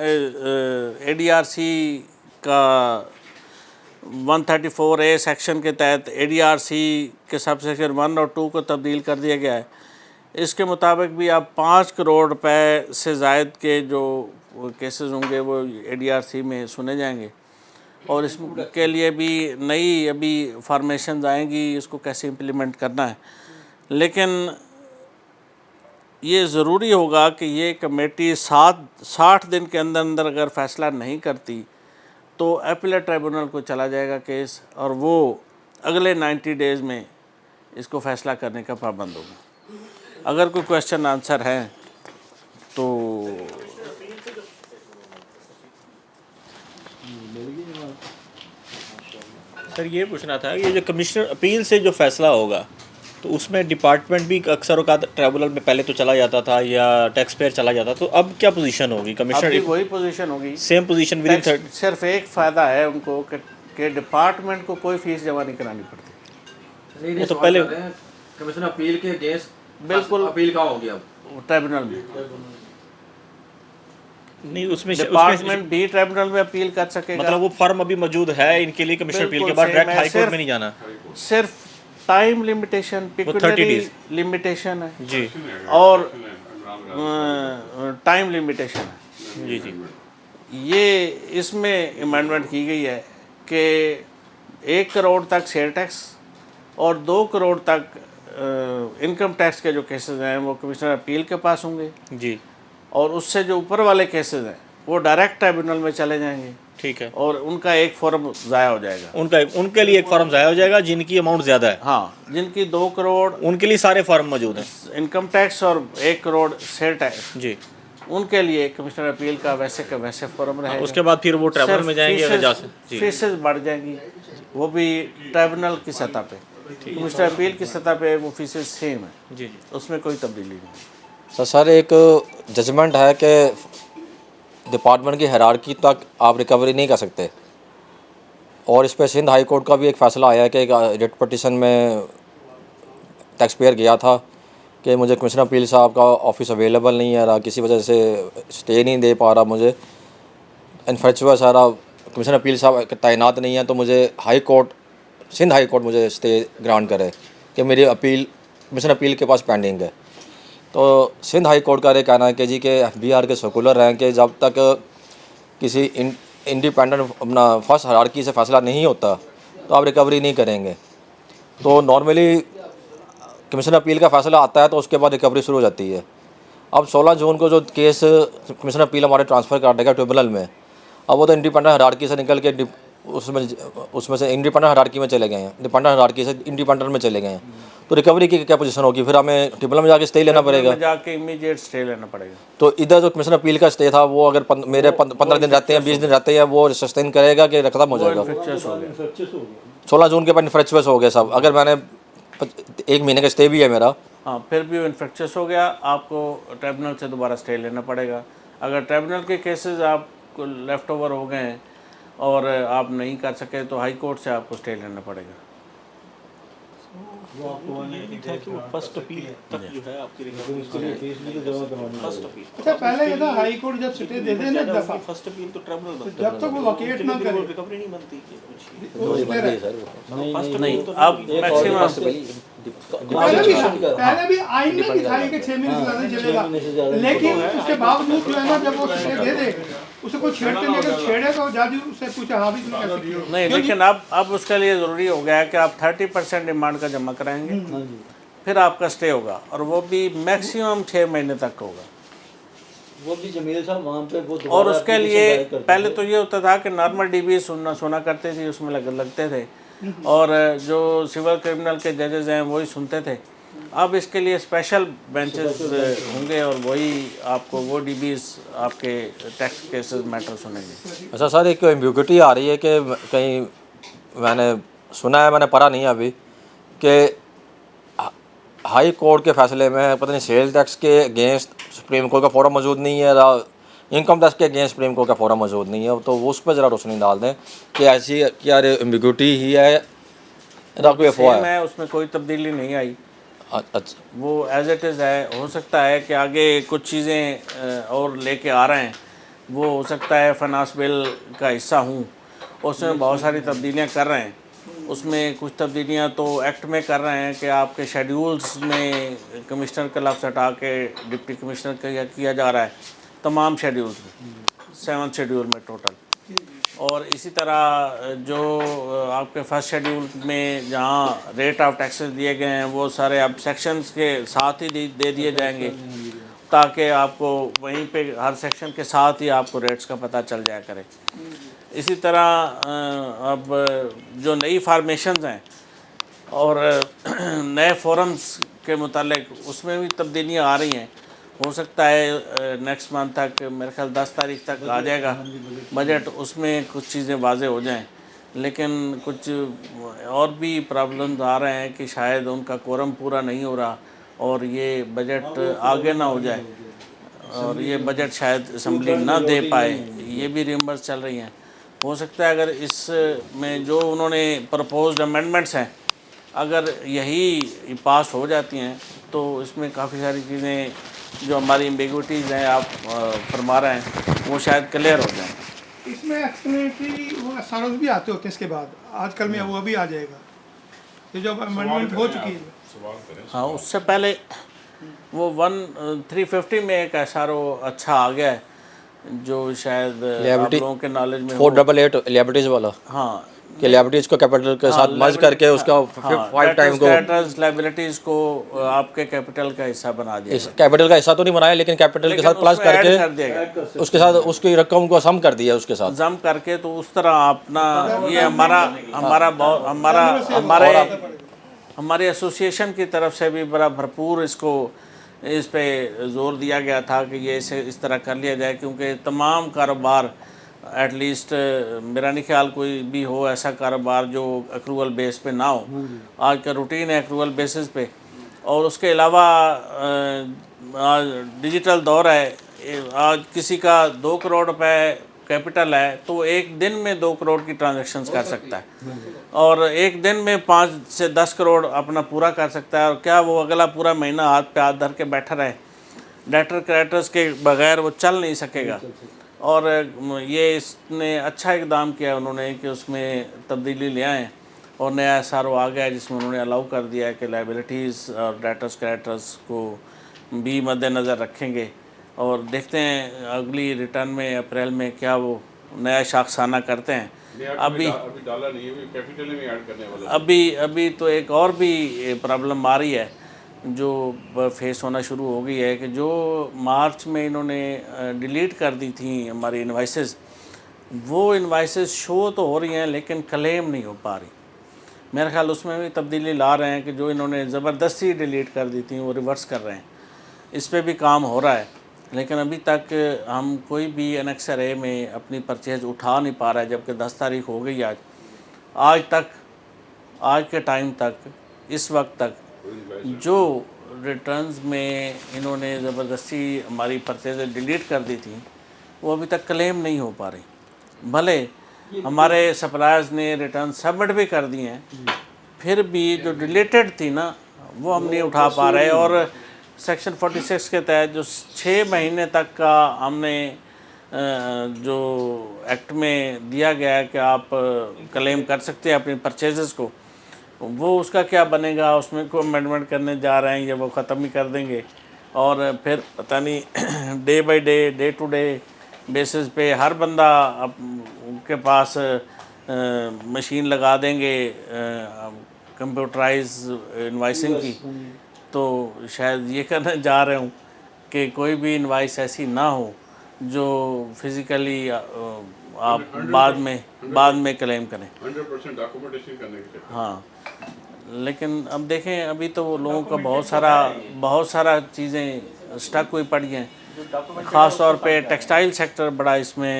ADRC का 134A सेक्शन के तहत ADRC के सब सेक्शन 1 और 2 को तब्दील कर दिया गया है। इसके मुताबिक भी अब 5 करोड़ रुपए से ज़ायद के जो केसेस होंगे वो ADRC में सुने जाएंगे, और इसके लिए भी नई अभी फॉर्मेशन आएंगी, इसको कैसे इम्प्लीमेंट करना है। लेकिन ये ज़रूरी होगा कि ये कमेटी 60 दिन के अंदर अंदर अगर फ़ैसला नहीं करती तो अपीलेट ट्राइब्यूनल को चला जाएगा केस, और वो अगले 90 डेज़ में इसको फ़ैसला करने का पाबंद होगा। अगर कोई क्वेश्चन आंसर है तो
सर ये पूछना था, ये जो कमिश्नर अपील से जो फैसला होगा तो उसमें डिपार्टमेंट भी अक्सर औकात ट्राइब्यूनल में पहले तो चला जाता था या टैक्स पेयर चला जाता, तो अब क्या पोजीशन होगी?
अभी
कमिश्नर
वही पोजीशन होगी,
सेम पोजीशन विद इन
सिर्फ एक फ़ायदा है उनको कि डिपार्टमेंट को कोई फ़ीस जमा नहीं करानी पड़ती।
वो
तो पहले
कमिश्नर अपील के अगेंस्ट
बिल्कुल
अपील कहाँ होगी अब?
ट्राइब्यूनल में,
नहीं उसमें
डिपार्टमेंट भी ट्राइब्यूनल में अपील कर सकेगा।
मतलब वो फर्म अभी मौजूद है इनके लिए, कमिश्नर अपील के बाद
बिल्कुल
डायरेक्ट
same है,
हाई कोर्ट में नहीं जाना।
सिर्फ टाइम लिमिटेशन,
30
पिक्यूलरी
days
लिमिटेशन है
जी
और टाइम लिमिटेशन है।
जी जी
ये इसमें अमेंडमेंट की गई है कि 1 करोड़ तक सेल टैक्स और 2 करोड़ तक इनकम टैक्स के जो केसेस हैं वो कमिश्नर अपील के पास होंगे,
जी
और उससे जो ऊपर वाले केसेस हैं वो डायरेक्ट ट्राइब्यूनल में चले जाएंगे,
ठीक है।
और उनका एक फॉर्म ज़ाया हो जाएगा।
उनके लिए एक फॉर्म ज़ाया हो जाएगा जिनकी अमाउंट ज़्यादा है,
हाँ, जिनकी 2 करोड़
उनके लिए सारे फॉर्म मौजूद हैं
इनकम टैक्स और 1 करोड़ सेल टैक्स,
जी।
उनके लिए कमिश्नर अपील का वैसे फॉर्म रहेगा।
उसके बाद फिर वो ट्राइब्यूनल में जाएंगे अगर जा जी
फीसेस बढ़ जाएंगी, वो भी ट्राइब्यूनल की सतह पे, कमिश्नर अपील की सतह पे वो फीसेस सेम है,
जी
उसमें कोई तब्दीली नहीं।
तो सर एक जजमेंट है कि डिपार्टमेंट की हायरार्की तक आप रिकवरी नहीं कर सकते, और इस पर सिंध हाई कोर्ट का भी एक फ़ैसला आया है कि एक रिट पटिशन में टैक्स पेयर गया था कि मुझे कमिश्नर अपील साहब का ऑफिस अवेलेबल नहीं है रहा, किसी वजह से स्टे नहीं दे पा रहा, मुझे इन्फ्रेक्चुअस आ रहा, कमिश्नर अपील साहब तैनात नहीं है, तो मुझे high court, Sindh high court मुझे स्टे ग्रांट करे कि मेरी अपील कमिश्नर अपील के पास पेंडिंग है। तो सिंध हाई कोर्ट का ये कहना है कि जी के FBR के सर्कुलर हैं कि जब तक किसी इंडिपेंडेंट अपना फर्स्ट हायरार्की से फ़ैसला नहीं होता तो आप रिकवरी नहीं करेंगे। तो नॉर्मली कमिश्नर अपील का फ़ैसला आता है तो उसके बाद रिकवरी शुरू हो जाती है। अब 16 जून को जो केस कमिश्नर अपील हमारे ट्रांसफ़र कर देगा ट्रिब्यूनल में, अब वो तो इंडिपेंडेंट हायरार्की से निकल के उसमें से इंडिपेंडेंट हायरार्की में चले गए हैं, डिपेंडेंट हायरार्की से इंडिपेंडेंट में चले गए हैं, तो रिकवरी की क्या पोजीशन होगी? फिर हमें ट्रिब्यूनल में जाके स्टे लेना पड़ेगा,
जाके इमीडिएट स्टे लेना पड़ेगा।
तो इधर जो कमिश्नर अपील का स्टे था वो अगर मेरे 15 दिन रहते हैं, 20 दिन रहते हैं, वो सस्टेन करेगा कि खत्म हो जाएगा? 16 जून के बाद इन्फ्रेक्चुअस हो गया सब, अगर मैंने 1 महीने का स्टे भी है मेरा,
हाँ, फिर भी वो इन्फेक्शस हो गया, आपको ट्राइब्यूनल से दोबारा स्टे लेना पड़ेगा। अगर ट्राइब्यूनल के केसेस आपको लेफ़्ट ओवर हो गए हैं और आप नहीं कर सके तो हाई कोर्ट से आपको स्टे लेना पड़ेगा।
फर्स्ट अपील तक जो है आपकी
अच्छा, पहले ये था हाई कोर्ट जब स्टे दे देना एक दफा,
फर्स्ट अपील तो ट्रिब्यूनल
तो जब तक वो वकेट ना करे
रिकवरी नहीं बनती कि कुछ
वो उसमें रहे।
नहीं, अब मैक्सिमम
पहले भी आइन में दिखाई कि 6 महीने से ज़्यादा चलेगा, लेकिन उसके बावजूद जो है ना जब वो स्टे दे दे उसे कोई छेड़ते नहीं, अगर छेड़े तो जज उससे पूछा हाँ भी तुमने कैसे किया?
नहीं, लेकिन अब उसके लिए ज़रूरी हो गया है कि आप 30% डिमांड का जमा कराएंगे, फिर आपका स्टे होगा, और वो भी मैक्सिमम 6 महीने तक होगा।
वो भी जमील साहब वहाँ पे वो
और उसके लिए पहले तो ये होता था कि नॉर्मल DB सुना करते थे, उसमें लगते थे, और जो सिविल क्रिमिनल के जजेस हैं वही सुनते थे। अब इसके लिए स्पेशल बेंचेस होंगे और वही आपको वो DBs आपके टैक्स केसेस मैटर सुनेंगे।
अच्छा सर, एक एम्बिग्यूटी आ रही है कि कहीं मैंने सुना है, मैंने पढ़ा नहीं है अभी, कि हाई कोर्ट के फैसले में पता नहीं सेल टैक्स के अगेंस्ट सुप्रीम कोर्ट का फॉरम मौजूद नहीं है, इनकम टैक्स के अगेंस्ट सुप्रीम कोर्ट का फॉरम मौजूद नहीं है, तो उस पर ज़रा रोशनी डाल दें कि ऐसी क्या एम्बिग्यूटी ही है या कोई अफवाह है?
उसमें कोई तब्दीली नहीं आई,
अच्छा,
वो एज इट इज़ है। हो सकता है कि आगे कुछ चीज़ें और लेके आ रहे हैं, वो हो सकता है फाइनेंस बिल का हिस्सा हूँ, उसमें बहुत सारी तब्दीलियाँ कर रहे हैं, उसमें कुछ तब्दीलियाँ तो एक्ट में कर रहे हैं कि आपके शेड्यूल्स में कमिश्नर का लफ्ज़ हटा के डिप्टी कमिश्नर का किया जा रहा है तमाम शेड्यूल्स में, 7 शेड्यूल में टोटल। और इसी तरह जो आपके फर्स्ट शेड्यूल में जहाँ रेट ऑफ टैक्सेस दिए गए हैं वो सारे अब सेक्शंस के साथ ही दे दिए जाएंगे, ताकि आपको वहीं पे हर सेक्शन के साथ ही आपको रेट्स का पता चल जाया करे। इसी तरह अब जो नई फार्मेशंस हैं और नए फोरम्स के मुतालिक उसमें भी तब्दीलियाँ आ रही हैं। हो सकता है नेक्स्ट मंथ तक, मेरे ख्याल 10 तारीख तक आ जाएगा बजट, उसमें कुछ चीज़ें वाज़े हो जाएं। लेकिन कुछ और भी प्रॉब्लम्स आ रहे हैं कि शायद उनका कोरम पूरा नहीं हो रहा और ये बजट आगे ना हो जाए और ये बजट शायद असम्बली ना दे पाए, ये भी रिमर्स चल रही हैं। हो सकता है अगर इस में जो उन्होंने प्रपोज्ड अमेंडमेंट्स हैं अगर यही पास हो जाती हैं तो इसमें काफ़ी सारी चीज़ें जो हमारी एम्बिग्विटीज़ हैं आप फरमा रहे हैं वो शायद क्लियर हो जाएं।
इसमें एक्सप्लेनेटरी वो एसआरओज भी आते होते हैं इसके बाद, आजकल में वो भी आ जाएगा ये जो अमेंडमेंट हो चुकी है।
हाँ, उससे पहले वो 350 में एक एसआरओ अच्छा आ गया है जो शायद आप लोगों के नॉलेज में
488 लिएबिलिटीज वाला,
हाँ,
कि लिएबिलिटीज को कैपिटल के साथ मर्ज करके उसका 5 टाइम को
लायबिलिटीज को आपके कैपिटल का हिस्सा बना दिया।
कैपिटल का हिस्सा तो नहीं बनाया लेकिन कैपिटल के साथ प्लस
कर दिया
करके
गया।
उसके साथ उसकी रकम को सम कर दिया उसके साथ
जम करके, तो उस तरह अपना ये हमारे एसोसिएशन की तरफ से भी बड़ा भरपूर इस पे ज़ोर दिया गया था कि ये इस तरह कर लिया जाए, क्योंकि तमाम कारोबार एटलीस्ट मेरा नहीं ख्याल कोई भी हो ऐसा कारोबार जो एक्रूवल बेस पे ना हो। आज का रूटीन है एक्रूवल बेसिस पे, और उसके अलावा आज डिजिटल दौर है। आज किसी का 2 करोड़ रुपए कैपिटल है तो एक दिन में 2 करोड़ की ट्रांजैक्शंस कर सकता है और एक दिन में 5 से 10 करोड़ अपना पूरा कर सकता है। और क्या वो अगला पूरा महीना हाथ पे हाथ धर के बैठा रहे? डेटर क्रेडिटर्स के बगैर वो चल नहीं सकेगा। और ये इसने अच्छा इकदाम किया उन्होंने कि उसमें तब्दीली ले आएँ और नया एसआरओ आ गया जिसमें उन्होंने अलाउ कर दिया है कि लायबिलिटीज़ और डेटर्स क्रेडिटर्स को भी मद्देनज़र रखेंगे। और देखते हैं अगली रिटर्न में अप्रैल में क्या वो नया शाखसाना करते हैं। अभी
डाला नहीं है, कैपिटल में ऐड करने वाला।
अभी तो एक और भी प्रॉब्लम आ रही है जो फेस होना शुरू हो गई है कि जो मार्च में इन्होंने डिलीट कर दी थी हमारी इनवाइसेस, वो इनवाइसेस शो तो हो रही हैं लेकिन क्लेम नहीं हो पा रही। मेरे ख्याल उसमें भी तब्दीली ला रहे हैं कि जो इन्होंने ज़बरदस्ती डिलीट कर दी थी वो रिवर्स कर रहे हैं। इस पर भी काम हो रहा है, लेकिन अभी तक हम कोई भी एनेक्सर ए में अपनी परचेज़ उठा नहीं पा रहा है, जबकि 10 तारीख हो गई आज के टाइम तक, इस वक्त तक जो रिटर्न्स में इन्होंने ज़बरदस्ती हमारी परचेज़ डिलीट कर दी थी वो अभी तक क्लेम नहीं हो पा रही। भले हमारे सप्लायर्स ने रिटर्न सबमिट भी कर दिए हैं, फिर भी जो डिलीटेड थी ना वो हम नहीं उठा पा रहे। और सेक्शन 46 के तहत जो 6 महीने तक का हमने जो एक्ट में दिया गया है कि आप क्लेम कर सकते हैं अपनी परचेजेस को, वो उसका क्या बनेगा? उसमें कोई अमेंडमेंट करने जा रहे हैं या वो ख़त्म ही कर देंगे और फिर पता नहीं day by day to day basis पे हर बंदा के पास मशीन लगा देंगे कंप्यूटराइज इनवाइसिंग की। तो शायद ये करने जा रहे हूँ कि कोई भी इनवाइस ऐसी ना हो जो फिज़िकली आप बाद में क्लेम करें।
100% डॉक्यूमेंटेशन करने के लिए।
हाँ, लेकिन अब देखें अभी तो लोगों का बहुत सारा चीज़ें स्टक हुई पड़ी हैं। ख़ास तौर पे टेक्सटाइल सेक्टर बड़ा इसमें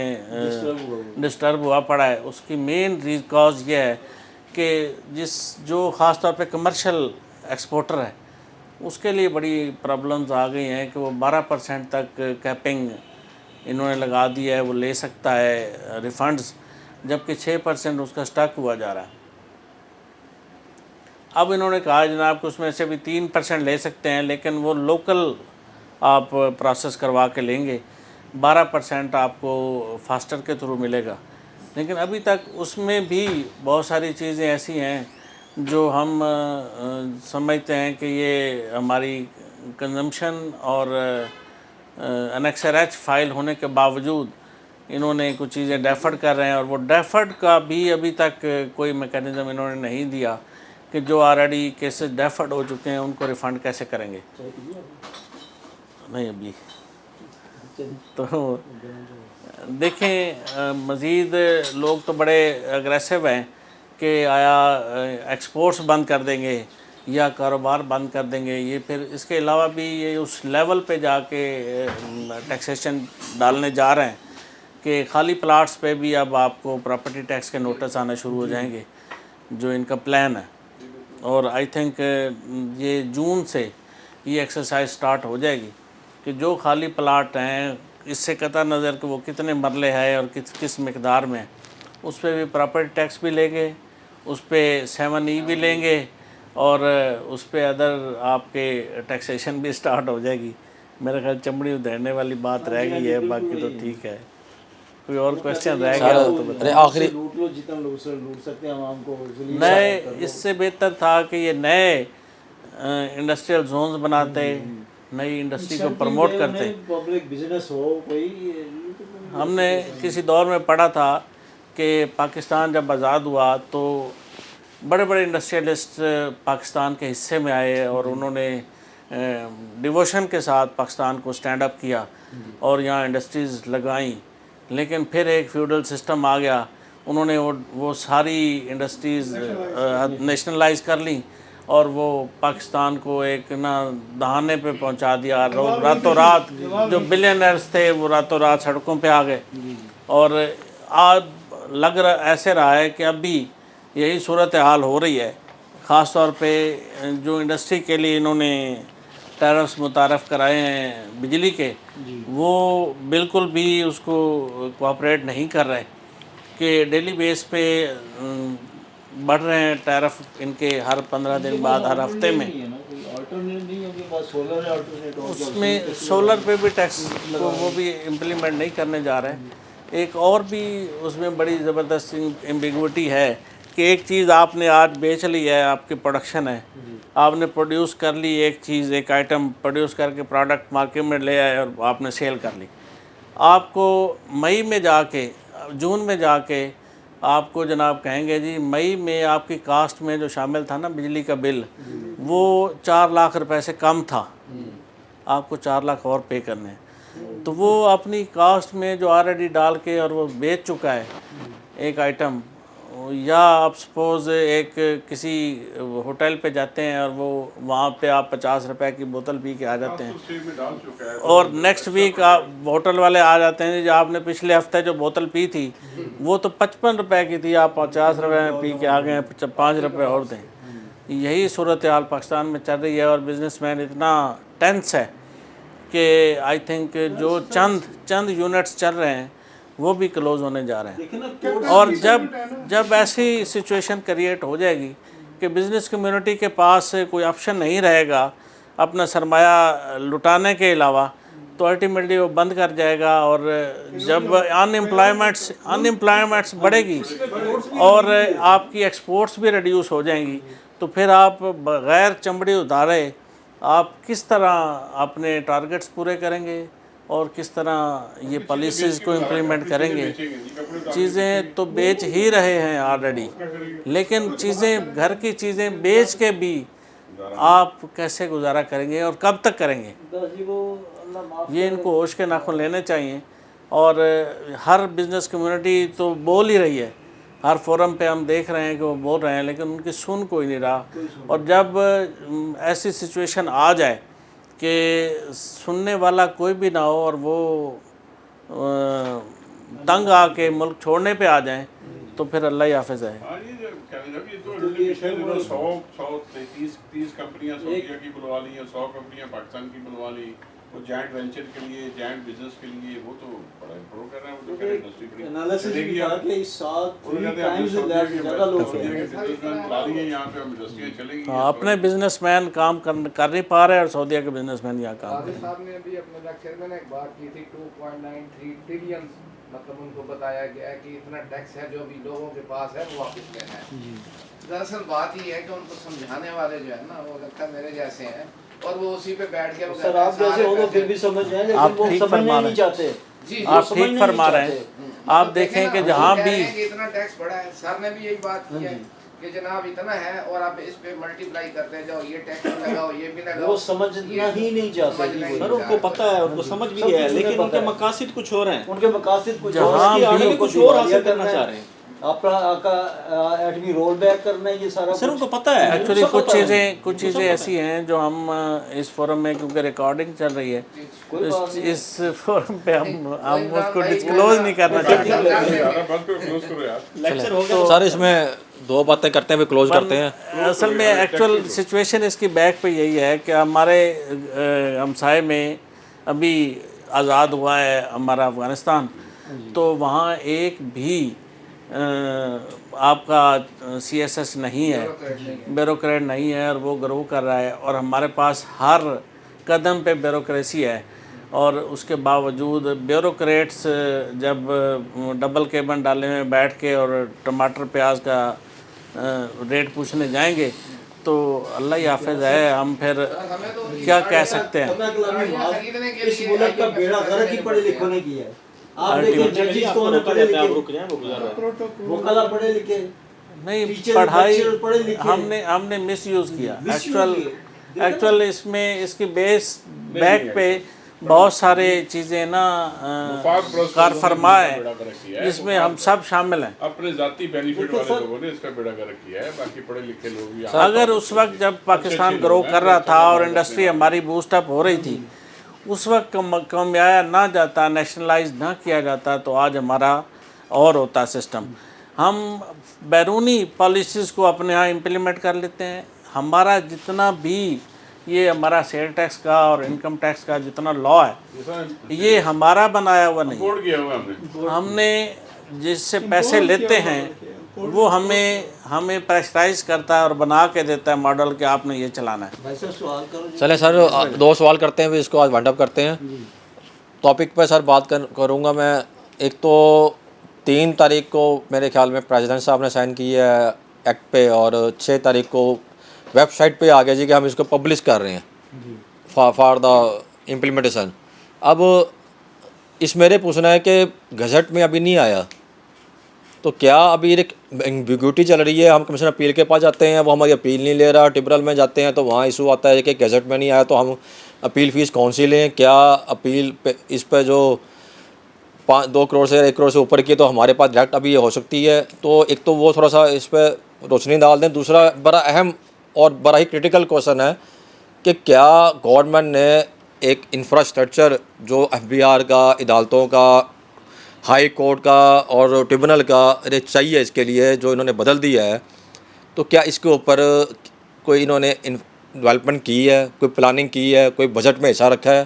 डिस्टर्ब हुआ पड़ा है। उसकी मेन कॉज ये है कि जो ख़ास तौर पे कमर्शियल एक्सपोर्टर है उसके लिए बड़ी प्रॉब्लम्स आ गई हैं कि वो 12% तक कैपिंग इन्होंने लगा दिया है, वो ले सकता है रिफंड्स, जबकि 6% उसका स्टक हुआ जा रहा है। अब इन्होंने कहा जनाब कि उसमें से भी 3% ले सकते हैं, लेकिन वो लोकल आप प्रोसेस करवा के लेंगे, 12% आपको फास्टर के थ्रू मिलेगा। लेकिन अभी तक उसमें भी बहुत सारी चीज़ें ऐसी हैं जो हम समझते हैं कि ये हमारी कंजम्पशन और एनेक्सर एच फाइल होने के बावजूद इन्होंने कुछ चीज़ें डेफर्ड कर रहे हैं, और वो डेफर्ड का भी अभी तक कोई मैकेनिज़्म इन्होंने नहीं दिया कि जो ऑलरेडी केसेस डेफर्ड हो चुके हैं उनको रिफ़ंड कैसे करेंगे। नहीं अभी तो देखें, मज़ीद लोग तो बड़े अग्रेसिव हैं कि आया एक्सपोर्ट्स बंद कर देंगे या कारोबार बंद कर देंगे। ये फिर इसके अलावा भी ये उस लेवल पे जाके टैक्सेशन डालने जा रहे हैं कि खाली प्लाट्स पे भी अब आपको प्रॉपर्टी टैक्स के नोटिस आना शुरू हो जाएंगे, जो इनका प्लान है। और आई थिंक ये जून से ये एक्सरसाइज स्टार्ट हो जाएगी कि जो खाली प्लाट हैं, इससे कता नज़र कि वो कितने मरले हैं और किस मकदार में, उस पर भी प्रॉपर्टी टैक्स भी लेंगे, उस पर 7E भी लेंगे, और उस पर अदर आपके टैक्सेशन भी स्टार्ट हो जाएगी। मेरे ख्याल चमड़ी उधेड़ने वाली बात रह गई है, बाकी तो ठीक है। कोई और क्वेश्चन रह गया हो तो
अरे
बताएं।
आखिरी
लूट लो जितना लूट सकते हैं आवाम को।
नए इससे बेहतर था कि ये नए इंडस्ट्रियल जोन्स बनाते, नई इंडस्ट्री को प्रमोट करते।
पब्लिक बिजनेस हो कोई।
हमने किसी दौर में पढ़ा था कि पाकिस्तान जब आज़ाद हुआ तो बड़े बड़े इंडस्ट्रियलिस्ट पाकिस्तान के हिस्से में आए और उन्होंने डिवोशन के साथ पाकिस्तान को स्टैंड अप किया और यहाँ इंडस्ट्रीज़ लगाई। लेकिन फिर एक फ्यूडल सिस्टम आ गया, उन्होंने वो सारी इंडस्ट्रीज़ नेशनलाइज कर ली और वो पाकिस्तान को एक ना दहाने पे पहुंचा दिया। रातों रात जो बिलियनर्स थे वो रातों रात सड़कों पे आ गए। और आज ऐसे रहा है कि अब भी यही सूरत हाल हो रही है। ख़ास तौर पे जो इंडस्ट्री के लिए इन्होंने टैरिफ्स मुतारफ़ कराए हैं बिजली के, वो बिल्कुल भी उसको कोऑपरेट नहीं कर रहे कि डेली बेस पे बढ़ रहे हैं टैरिफ इनके हर 15 दिन बाद, हर हफ्ते में। उसमें सोलर पे भी टैक्स को वो भी इम्प्लीमेंट नहीं करने जा रहे हैं। एक और भी उसमें बड़ी ज़बरदस्त एम्बिग्विटी है कि एक चीज़ आपने आज बेच ली है, आपकी प्रोडक्शन है, आपने प्रोड्यूस कर ली एक चीज़, एक आइटम प्रोड्यूस करके प्रोडक्ट मार्केट में ले आए और आपने सेल कर ली। आपको मई में जाके, जून में जाके आपको जनाब कहेंगे जी मई में आपकी कास्ट में जो शामिल था ना बिजली का बिल, वो 4 लाख रुपए से कम था, आपको 4 लाख और पे करने हैं। तो वो अपनी कास्ट में जो ऑलरेडी डाल के और वो बेच चुका है एक आइटम, या आप सपोज़ एक किसी होटल पे जाते हैं और वो वहाँ पे आप 50 रुपए की बोतल पी के आ जाते हैं, और नेक्स्ट वीक आप होटल वाले आ जाते हैं जो आपने पिछले हफ्ते जो बोतल पी थी वो तो 55 रुपए की थी, आप 50 रुपए में पी के आ गए, 5 रुपए और दें। यही सूरत हाल पाकिस्तान में चल रही है और बिजनेसमैन इतना टेंस है कि आई थिंक जो चंद यूनिट्स चल रहे हैं वो भी क्लोज़ होने जा रहे हैं। और जब ऐसी सिचुएशन क्रिएट हो जाएगी कि बिज़नेस कम्युनिटी के पास कोई ऑप्शन नहीं रहेगा अपना सरमाया लुटाने के अलावा, तो अल्टीमेटली वो बंद कर जाएगा। और जब अनएम्प्लॉयमेंट्स बढ़ेगी और आपकी एक्सपोर्ट्स भी रिड्यूस हो जाएंगी, तो फिर आप बग़ैर चमड़ी उतारे आप किस तरह अपने टारगेट्स पूरे करेंगे और किस तरह ये पॉलिसीज़ को इम्प्लीमेंट करेंगे। चीज़ें तो बेच ही रहे हैं ऑलरेडी, लेकिन चीज़ें, घर की चीज़ें बेच के भी आप कैसे गुजारा करेंगे और कब तक करेंगे, ये इनको होश के नाखून लेने चाहिए। और हर बिज़नेस कम्युनिटी तो बोल ही रही है, हर फोरम पे हम देख रहे हैं कि वो बोल रहे हैं, लेकिन उनकी सुन कोई नहीं रहा। और जब ऐसी सिचुएशन आ जाए कि सुनने वाला कोई भी ना हो और वो तंग आके मुल्क छोड़ने पे आ जाएं, तो फिर अल्लाह ही हाफिज़ है।
30 कंपनियां सऊदीया की बुलवा ली या 100 कंपनियां पाकिस्तान की बुलवा ली, वो जॉइंट वेंचर के लिए, जॉइंट बिजनेस के लिए, वो तो बड़ा इंप्रूव कर रहे हैं। वो तो इंडस्ट्री बड़ी
एनालिसिस भी था कि इस साथ 3 टाइम्स ज़्यादा लोग
हैं यहाँ पे, हम इंडस्ट्रियाँ चलेंगी।
अपने बिजनेसमैन काम कर नहीं पा रहे और सऊदीया के बिजनेसमैन यहाँ काम कर रहे हैं।
साहब ने भी अपने लेक्चर में एक बात की थी 2.93 ट्रिलियन मतलब उनको बताया गया है कि इतना टैक्स है जो अभी लोगों के पास है वो वापस लेना है। दरअसल बात ये है कि उनको समझाने वाले जो है ना वो लगता है मेरे जैसे हैं और वो उसी पे बैठ के वो
सर आप जैसे हो तो फिर भी समझ रहे हैं, लेकिन
आप
वो
ठीक
समझना
फरमा
ही नहीं
रहे
चाहते।
जी
आप
समझना
ठीक
नहीं
फरमा रहे
चाहते।
हैं। आप देखें कि जहाँ भी
इतना टैक्स बढ़ा है, सर ने भी यही बात की है कि जनाब इतना है और आप इस पे मल्टीप्लाई करते जाओ, ये टैक्स भी लगाओ, ये भी लगाओ।
वो समझना ही नहीं चाहते।
समझना ही
सर
नहीं
उनको
चाहते।
पता है, उनको समझ भी
सब
है,
कुछ उन्हें
लेकिन
पता
उनके
है।
मकासद कुछ और हैं।
उनके मकासद कुछ
जहाँ
और
भी
हैं,
आगे
उनको
कुछ और हासिल
दिवालिया
करना चाह रहे हैं।
आपका एटमी रोल बैक करना है, ये सारा
सर
कुछ।
उनको पता है,
एक्चुअली
सब
कुछ
पता है।
चीज़ें ऐसी हैं जो हम इस फोरम में, क्योंकि रिकॉर्डिंग चल रही है,
कोई बात नहीं।
इस फोरम पे हम
इमरान
उसको
भाई,
डिस्क्लोज नहीं करना चाहते।
यार बंद करो, क्लोज करो यार।
लेक्चर हो गया।
तो सर इसमें दो बातें करते हैं फिर क्लोज करते हैं।
असल में एक्चुअल सिचुएशन इसकी बैक पे यही है कि हमारे हमसाए में अभी आज़ाद हुआ है हमारा अफ़गानिस्तान, तो वहाँ एक भी आपका CSS नहीं है, ब्यूरोक्रेट नहीं है, और वो ग्रो कर रहा है, और हमारे पास हर कदम पे ब्यूरोक्रेसी है। और उसके बावजूद ब्यूरोक्रेट्स जब डबल केबन डाले में बैठ के और टमाटर प्याज का रेट पूछने जाएंगे तो अल्लाह ही हाफिज़ है, हम फिर क्या कह सकते हैं।
इस मुल्क का बेड़ा गर्क ही पढ़े लिखों ने किया है। आप देखिए जजेस कौन है पढ़े लिखे,
रुक जाए, वो गुजर रहा है।
वकाला पढ़े लिखे,
नहीं,
टीचर,
पढ़ाई
लेक्चरर पढ़े लिखे।
हमने मिस यूज़ किया।
Misuse किए।
एक्चुअल इसमें इसकी बेस बैक पे बहुत सारे चीज़ें ना कार फरमा है, जिसमें हम सब शामिल हैं।
अपने जाती बेनिफिट वाले लोगों ने इसका बेड़ा गर्क किया है, बाकी पढ़े लिखे लोग भी यहाँ
अगर उस वक्त जब पाकिस्तान ग्रो कर रहा था और इंडस्ट्री हमारी बूस्टअप हो रही थी, उस वक्त कमाया ना जाता, नेशनलाइज ना किया जाता, तो आज हमारा और होता सिस्टम। हम बैरूनी पॉलिसीज़ को अपने यहाँ इम्प्लीमेंट कर लेते हैं। हमारा जितना भी ये हमारा सेल टैक्स का और इनकम टैक्स का जितना लॉ है, ये हमारा बनाया हुआ नहीं
बोर्ड किया हुआ हमने।
हमने जिससे पैसे लेते हैं वो हमें प्रेशराइज करता है और बना के देता है मॉडल कि आपने ये चलाना है।
भाई साहब सवाल करो जी।
चले सर, दो सवाल करते हैं फिर इसको आज वाइंड अप करते हैं। टॉपिक पे सर बात करूँगा मैं। एक तो 3 तारीख को मेरे ख्याल में प्रेसिडेंट साहब ने साइन की है एक्ट पे, और 6 तारीख को वेबसाइट पे आ गया जी कि हम इसको पब्लिश कर रहे हैं फॉर द इम्प्लीमेंटेशन। अब इस मेरे पूछना है कि गजट में अभी नहीं आया, तो क्या अभी एक एम्बिग्यूटी चल रही है? हम कमिश्नर अपील के पास जाते हैं, वो हमारी अपील नहीं ले रहा। ट्रिब्यूनल में जाते हैं तो वहाँ इशू आता है कि गजट में नहीं आया, तो हम अपील फ़ीस कौन सी लें? क्या अपील पे इस पर जो 2 करोड़ से 1 करोड़ से ऊपर की, तो हमारे पास डायरेक्ट अभी ये हो सकती है। तो एक तो वो थोड़ा सा इस पर रोशनी डाल दें। दूसरा बड़ा अहम और बड़ा ही क्रिटिकल क्वेश्चन है कि क्या गवर्नमेंट ने एक इंफ्रास्ट्रक्चर जो FBR का, अदालतों का, हाई कोर्ट का और ट्रिब्यूनल का चाहिए इसके लिए, जो इन्होंने बदल दिया है, तो क्या इसके ऊपर कोई इन्होंने डेवलपमेंट की है, कोई प्लानिंग की है, कोई बजट में हिस्सा रखा है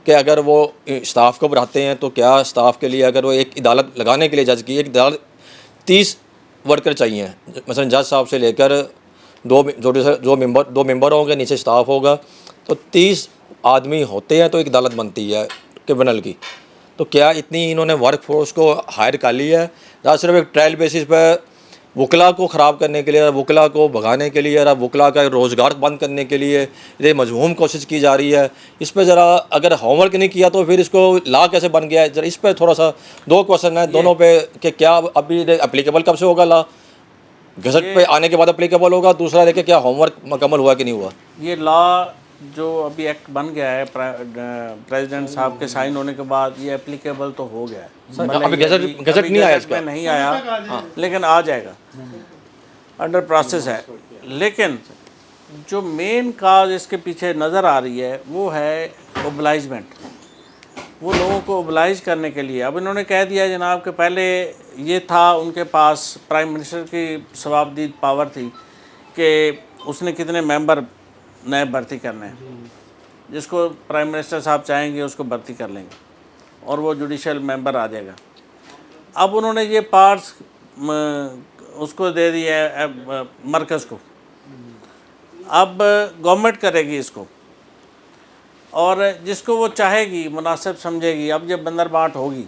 कि अगर वो स्टाफ को बढ़ाते हैं तो क्या स्टाफ के लिए, अगर वो एक अदालत लगाने के लिए जज की एक अदालत 30 वर्कर चाहिए, मसलन जज साहब से लेकर 2 मेंबर होंगे, नीचे स्टाफ होगा, तो 30 आदमी होते हैं तो एक अदालत बनती है ट्रिब्यूनल की। तो क्या इतनी इन्होंने वर्क फोर्स को हायर कर ली है या सिर्फ एक ट्रायल बेसिस पर वकला को ख़राब करने के लिए, वकला को भगाने के लिए, वकला का रोज़गार बंद करने के लिए ये मजहूम कोशिश की जा रही है? इस पर ज़रा अगर होमवर्क नहीं किया तो फिर इसको लॉ कैसे बन गया है? जरा इस पर थोड़ा सा 2 क्वेश्चन है दोनों पे कि क्या अभी एप्लीकेबल कब से होगा लॉ? गजट पे आने के बाद एप्लीकेबल होगा। दूसरा देखिए क्या होमवर्क मुकम्मल हुआ कि नहीं हुआ।
ये लॉ जो अभी एक्ट बन गया है प्रेसिडेंट साहब के साइन होने के बाद, ये एप्लीकेबल तो हो गया है। भले
अभी
ये
गजट नहीं आया
गजट में
इसका।
नहीं आया, लेकिन आ जाएगा, अंडर प्रोसेस है। लेकिन जो मेन काज इसके पीछे नज़र आ रही है वो है ओबलाइजमेंट, वो लोगों को ओबलाइज करने के लिए। अब इन्होंने कह दिया जनाब कि पहले ये था, उनके पास प्राइम मिनिस्टर की सवाबदीद पावर थी कि उसने कितने मेंबर नए भर्ती करने हैं, जिसको प्राइम मिनिस्टर साहब चाहेंगे उसको भर्ती कर लेंगे और वो जुडिशल मेंबर आ जाएगा। अब उन्होंने ये पार्ट्स उसको दे दिया है मरकज़ को, अब गवर्नमेंट करेगी इसको, और जिसको वो चाहेगी, मुनासिब समझेगी। अब जब बंदर बांट होगी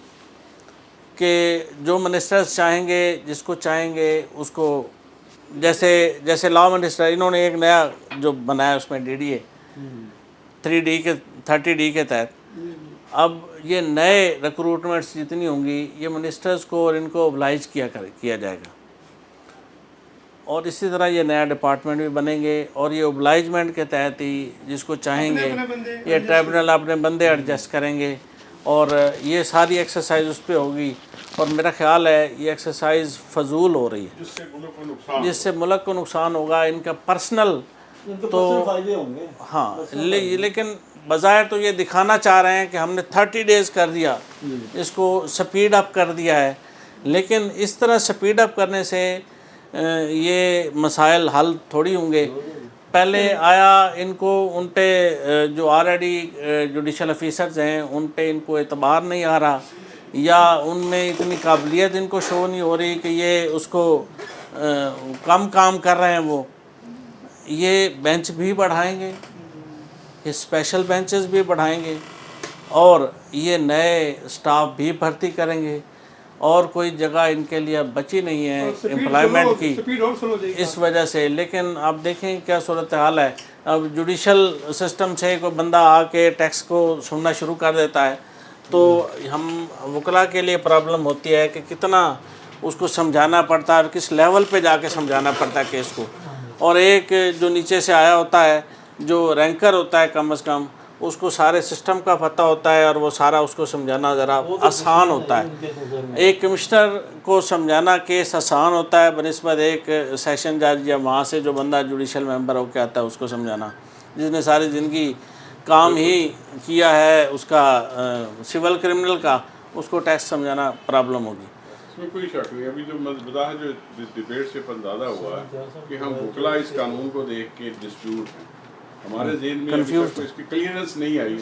कि जो मिनिस्टर्स चाहेंगे, जिसको चाहेंगे उसको, जैसे लॉ मिनिस्टर इन्होंने एक नया जो बनाया उसमें DDA 30D के तहत, अब ये नए रिक्रूटमेंट्स जितनी होंगी ये मिनिस्टर्स को और इनको ओबलाइज किया जाएगा, और इसी तरह ये नया डिपार्टमेंट भी बनेंगे, और ये ओबलाइजमेंट के तहत ही जिसको चाहेंगे ये ट्राइब्यूनल अपने बंदे एडजस्ट करेंगे, और ये सारी एक्सरसाइज उस पर होगी। और मेरा ख्याल है ये एक्सरसाइज फजूल हो रही है, जिससे मुल्क को नुकसान होगा, इनका पर्सनल तो
फायदे होंगे।
हाँ, लेकिन बज़ाहिर तो ये दिखाना चाह रहे हैं कि हमने 30 डेज़ कर दिया, इसको स्पीड अप कर दिया है, लेकिन इस तरह स्पीड अप करने से ये मसाइल हल थोड़ी होंगे। पहले आया इनको उन पे जो ऑलरेडी जुडिशल ऑफिसर्स हैं उन पे इनको एतबार नहीं आ रहा, या उनमें इतनी काबिलियत इनको शो नहीं हो रही कि ये उसको कम काम कर रहे हैं। वो ये बेंच भी बढ़ाएंगे, ये स्पेशल बेंचेस भी बढ़ाएंगे, और ये नए स्टाफ भी भर्ती करेंगे, और कोई जगह इनके लिए बची नहीं है एम्प्लॉयमेंट की इस वजह से। लेकिन आप देखें क्या सूरत हाल है। अब जुडिशल सिस्टम से कोई बंदा आके टैक्स को सुनना शुरू कर देता है तो हम वकला के लिए प्रॉब्लम होती है कि कितना उसको समझाना पड़ता है और किस लेवल पे जाके समझाना पड़ता है केस को। और एक जो नीचे से आया होता है, जो रैंकर होता है, कम से कम उसको सारे सिस्टम का पता होता है और वो सारा उसको समझाना ज़रा आसान होता है। एक कमिश्नर को समझाना केस आसान होता है बनिस्बत एक सेशन जज या वहाँ से जो बंदा जुडिशल मेंबर होकर आता है उसको समझाना, जिसने सारी ज़िंदगी काम ही किया है उसका सिविल क्रिमिनल का, उसको टैक्स समझाना प्रॉब्लम होगी।
इसमें कोई शक नहीं। अभी जो मसला है, जो डिबेट से अंदाज़ा हुआ है कि हम वकला इस कानून को देख के डिस्प्यूट हैं, हमारे ज़हन में अभी इसकी क्लियरेंस नहीं आई।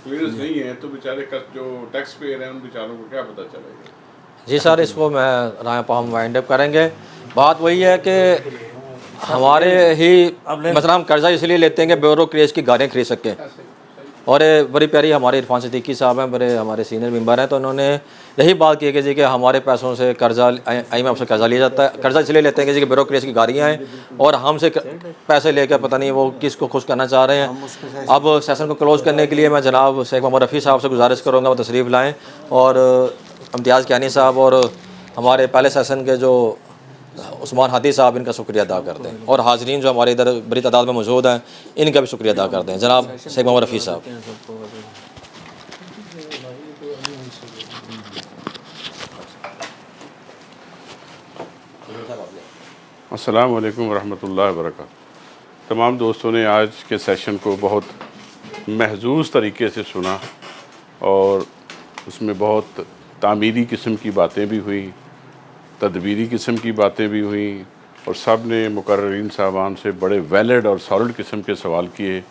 क्लियरेंस नहीं है तो बेचारे जो टैक्स पेयर हैं उन बेचारों को क्या पता चलेगा।
जी सर, इसको मैं राय पर हम वाइंड अप करेंगे। बात वही है कि हमारे ही मतलब हम कर्जा इसलिए लेते हैं कि ब्यूरोक्रेसी की गाड़ियाँ खरीद सकें। और बड़ी प्यारी हमारे इरफान सिद्दीकी साहब हैं, बड़े हमारे सीनियर मेंबर हैं, तो उन्होंने यही बात की कि जी कि हमारे पैसों से कर्जा IMF से कर्जा लिया जाता है। कर्जा इसलिए लेते हैं कि जी कि ब्यूरोक्रेसी की गाड़ियाँ हैं और हमसे पैसे लेकर पता नहीं वो किसको खुश करना चाह रहे हैं। अब सेशन को क्लोज़ करने के लिए मैं जनाब शेख मोहम्मद रफ़ी साहब से गुजारिश करूँगा वो तशरीफ़ लाएँ, और इम्तियाज़ कियानी साहब और हमारे पहले सेशन के जो उस्मान हादी साहब, इनका शुक्रिया अदा करते हैं, और हाजरीन जो हमारे इधर बड़ी तादाद में मौजूद हैं इनका भी शुक्रिया अदा करते हैं। जनाब शेख मोहम्मद रफ़ी साहब।
अस्सलाम वालेकुम रहमतुल्लाहि व बरकातहू। तमाम दोस्तों ने आज के सेशन को बहुत महजूज़ तरीके से सुना और उसमें बहुत तामीरी किस्म की बातें भी हुई, तदबीरी किस्म की बातें भी हुई, और सब ने मुकर्रीन साहबान से बड़े वैलिड और सॉलिड किस्म के सवाल किए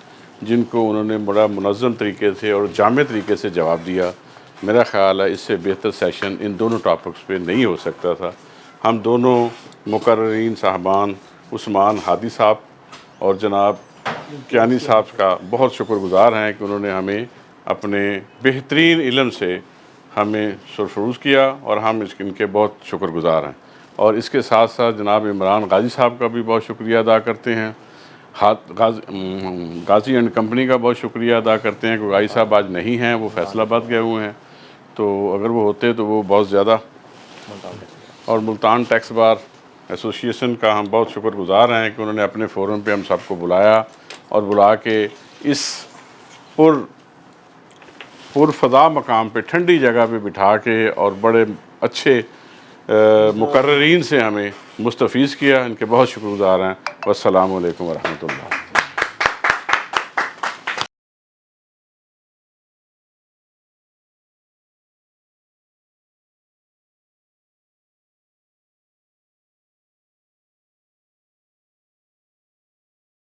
जिनको उन्होंने बड़ा मुनज़्ज़म तरीके से और जामे तरीके से जवाब दिया। मेरा ख़्याल है इससे बेहतर सेशन इन दोनों टॉपिक्स पे नहीं हो सकता था। हम दोनों मुकर्रीन साहबान उस्मान हादी साहब और जनाब कियानी साहब का बहुत शुक्रगुज़ार हैं कि उन्होंने हमें अपने बेहतरीन इल्म से हमें सरफरोश किया, और हम इनके बहुत शुक्रगुज़ार हैं। और इसके साथ साथ जनाब इमरान गाजी साहब का भी बहुत शुक्रिया अदा करते हैं, गाजी एंड कंपनी का बहुत शुक्रिया अदा करते हैं, क्योंकि गाजी साहब आज नहीं हैं, वो फैसलाबाद गए हुए हैं, तो अगर वो होते तो वो बहुत ज़्यादा। और मुल्तान टैक्स बार एसोसिएशन का हम बहुत शुक्रगुज़ार हैं कि उन्होंने अपने फ़ोरम पे हम सबको बुलाया, और बुला के इस पुरफ़ज़ा मकाम पे ठंडी जगह पे बिठा के और बड़े अच्छे मुकर्रीन से हमें मुस्तफ़ीज़ किया। इनके बहुत शुक्रगुज़ार हैं। वस्सलामु अलैकुम वरहमतुल्लाह।